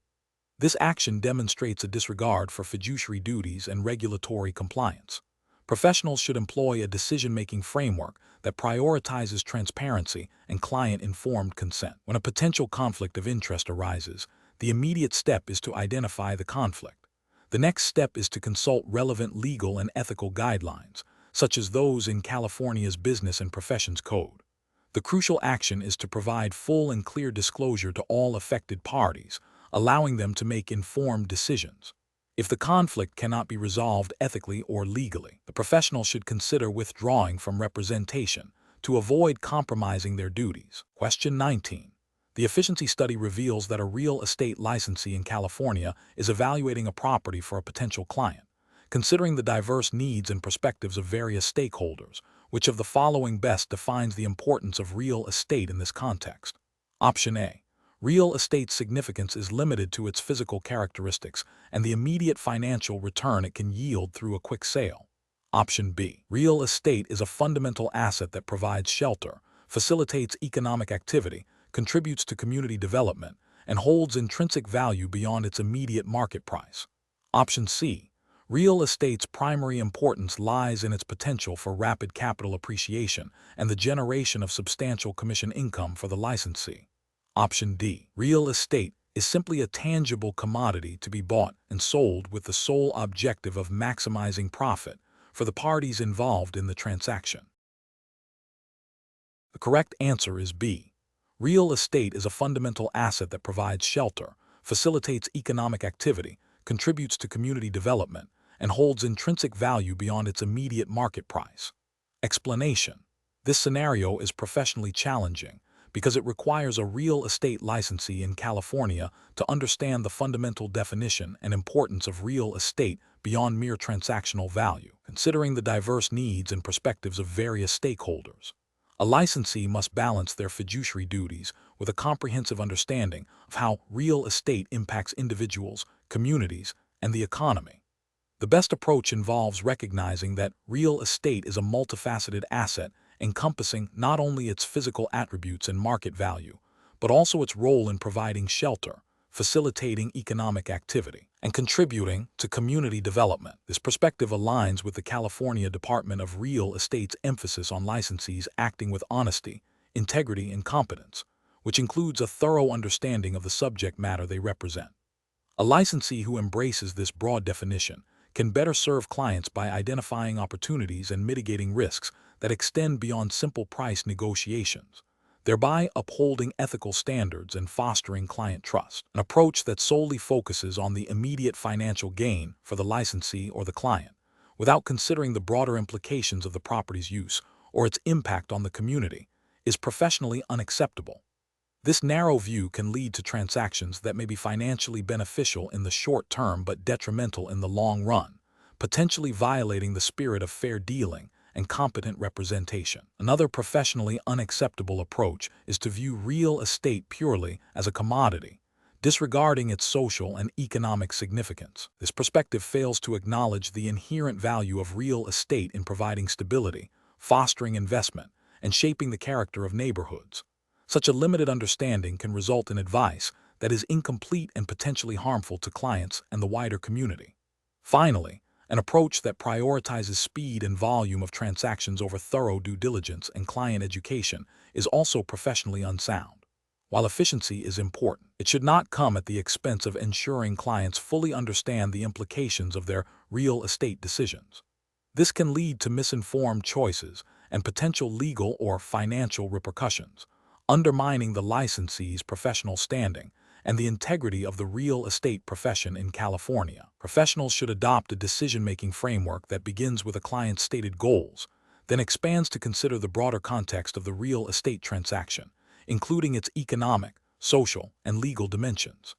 This action demonstrates a disregard for fiduciary duties and regulatory compliance. Professionals should employ a decision-making framework that prioritizes transparency and client-informed consent. When a potential conflict of interest arises, the immediate step is to identify the conflict. The next step is to consult relevant legal and ethical guidelines, such as those in California's Business and Professions Code. The crucial action is to provide full and clear disclosure to all affected parties, allowing them to make informed decisions. If the conflict cannot be resolved ethically or legally, the professional should consider withdrawing from representation to avoid compromising their duties. Question 19. The efficiency study reveals that a real estate licensee in California is evaluating a property for a potential client. Considering the diverse needs and perspectives of various stakeholders, which of the following best defines the importance of real estate in this context? Option A. Real estate's significance is limited to its physical characteristics and the immediate financial return it can yield through a quick sale. Option B. Real estate is a fundamental asset that provides shelter, facilitates economic activity, contributes to community development, and holds intrinsic value beyond its immediate market price. Option C. Real estate's primary importance lies in its potential for rapid capital appreciation and the generation of substantial commission income for the licensee. Option D. Real estate is simply a tangible commodity to be bought and sold with the sole objective of maximizing profit for the parties involved in the transaction. The correct answer is B. Real estate is a fundamental asset that provides shelter, facilitates economic activity, contributes to community development, and holds intrinsic value beyond its immediate market price. Explanation. This scenario is professionally challenging because it requires a real estate licensee in California to understand the fundamental definition and importance of real estate beyond mere transactional value, considering the diverse needs and perspectives of various stakeholders. A licensee must balance their fiduciary duties with a comprehensive understanding of how real estate impacts individuals, communities, and the economy. The best approach involves recognizing that real estate is a multifaceted asset encompassing not only its physical attributes and market value, but also its role in providing shelter, facilitating economic activity, and contributing to community development. This perspective aligns with the California Department of Real Estate's emphasis on licensees acting with honesty, integrity, and competence, which includes a thorough understanding of the subject matter they represent. A licensee who embraces this broad definition can better serve clients by identifying opportunities and mitigating risks that extend beyond simple price negotiations, thereby upholding ethical standards and fostering client trust. An approach that solely focuses on the immediate financial gain for the licensee or the client, without considering the broader implications of the property's use or its impact on the community, is professionally unacceptable. This narrow view can lead to transactions that may be financially beneficial in the short term but detrimental in the long run, potentially violating the spirit of fair dealing and competent representation. Another professionally unacceptable approach is to view real estate purely as a commodity, disregarding its social and economic significance. This perspective fails to acknowledge the inherent value of real estate in providing stability, fostering investment, and shaping the character of neighborhoods. Such a limited understanding can result in advice that is incomplete and potentially harmful to clients and the wider community. Finally, an approach that prioritizes speed and volume of transactions over thorough due diligence and client education is also professionally unsound. While efficiency is important, it should not come at the expense of ensuring clients fully understand the implications of their real estate decisions. This can lead to misinformed choices and potential legal or financial repercussions, undermining the licensee's professional standing and the integrity of the real estate profession in California. Professionals should adopt a decision-making framework that begins with a client's stated goals, then expands to consider the broader context of the real estate transaction, including its economic, social, and legal dimensions.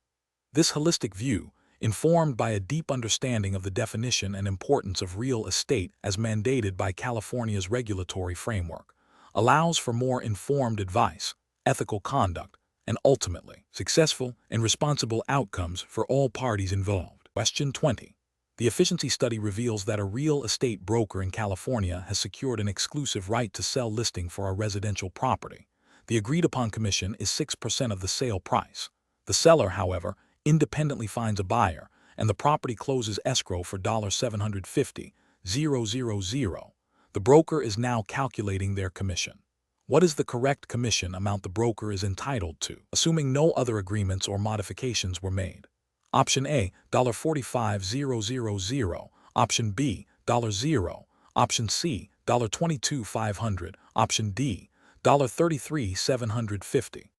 This holistic view, informed by a deep understanding of the definition and importance of real estate as mandated by California's regulatory framework, allows for more informed advice, ethical conduct, and ultimately, successful and responsible outcomes for all parties involved. Question 20. The efficiency study reveals that a real estate broker in California has secured an exclusive right to sell listing for a residential property. The agreed-upon commission is 6% of the sale price. The seller, however, independently finds a buyer, and the property closes escrow for $750,000. The broker is now calculating their commission. What is the correct commission amount the broker is entitled to, assuming no other agreements or modifications were made? Option A, $45,000. Option B, $0. Option C, $22,500. Option D, $33,750.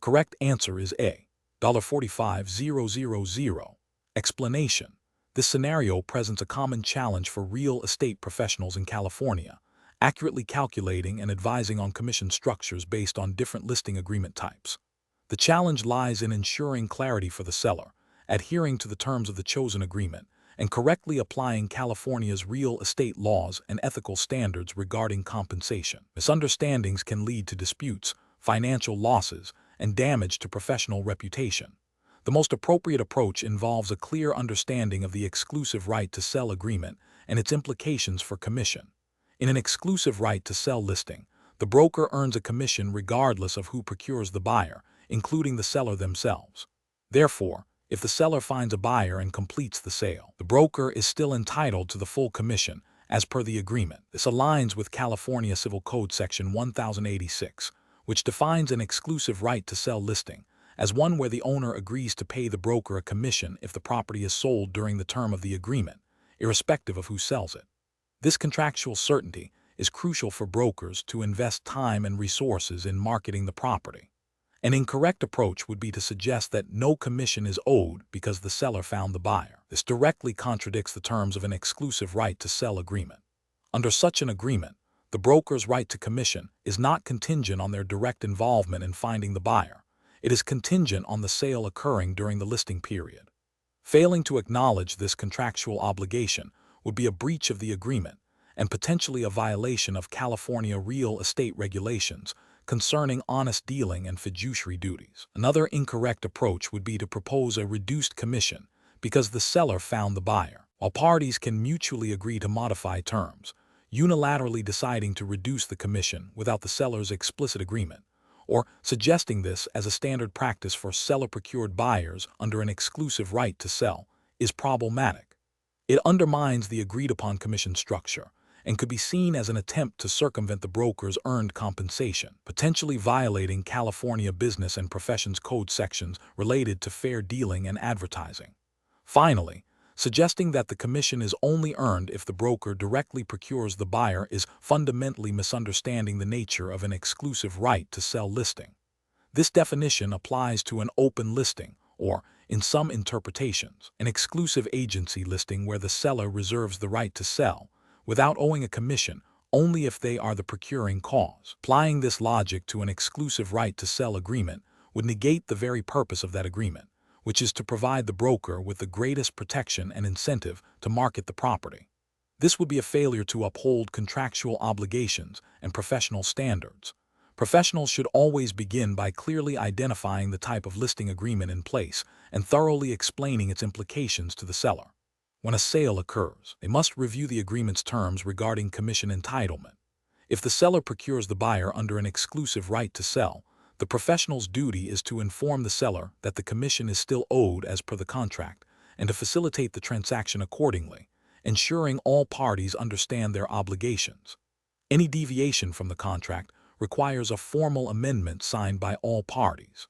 Correct answer is A, $45,000. Explanation. This scenario presents a common challenge for real estate professionals in California, accurately calculating and advising on commission structures based on different listing agreement types. The challenge lies in ensuring clarity for the seller, adhering to the terms of the chosen agreement, and correctly applying California's real estate laws and ethical standards regarding compensation. Misunderstandings can lead to disputes, financial losses, and damage to professional reputation. The most appropriate approach involves a clear understanding of the exclusive right to sell agreement and its implications for commission. In an exclusive right to sell listing, the broker earns a commission regardless of who procures the buyer, including the seller themselves. Therefore, if the seller finds a buyer and completes the sale, the broker is still entitled to the full commission as per the agreement. This aligns with California Civil Code Section 1086, which defines an exclusive right to sell listing as one where the owner agrees to pay the broker a commission if the property is sold during the term of the agreement, irrespective of who sells it. This contractual certainty is crucial for brokers to invest time and resources in marketing the property. An incorrect approach would be to suggest that no commission is owed because the seller found the buyer. This directly contradicts the terms of an exclusive right to sell agreement. Under such an agreement, the broker's right to commission is not contingent on their direct involvement in finding the buyer. It is contingent on the sale occurring during the listing period. Failing to acknowledge this contractual obligation would be a breach of the agreement and potentially a violation of California real estate regulations concerning honest dealing and fiduciary duties. Another incorrect approach would be to propose a reduced commission because the seller found the buyer. While parties can mutually agree to modify terms, unilaterally deciding to reduce the commission without the seller's explicit agreement, or suggesting this as a standard practice for seller-procured buyers under an exclusive right to sell, is problematic. It undermines the agreed-upon commission structure and could be seen as an attempt to circumvent the broker's earned compensation, potentially violating California Business and Professions Code sections related to fair dealing and advertising. Finally, suggesting that the commission is only earned if the broker directly procures the buyer is fundamentally misunderstanding the nature of an exclusive right to sell listing. This definition applies to an open listing, or, in some interpretations, an exclusive agency listing where the seller reserves the right to sell, without owing a commission, only if they are the procuring cause. Applying this logic to an exclusive right to sell agreement would negate the very purpose of that agreement, which is to provide the broker with the greatest protection and incentive to market the property. This would be a failure to uphold contractual obligations and professional standards. Professionals should always begin by clearly identifying the type of listing agreement in place and thoroughly explaining its implications to the seller. When a sale occurs, they must review the agreement's terms regarding commission entitlement. If the seller procures the buyer under an exclusive right to sell, the professional's duty is to inform the seller that the commission is still owed as per the contract and to facilitate the transaction accordingly, ensuring all parties understand their obligations. Any deviation from the contract requires a formal amendment signed by all parties.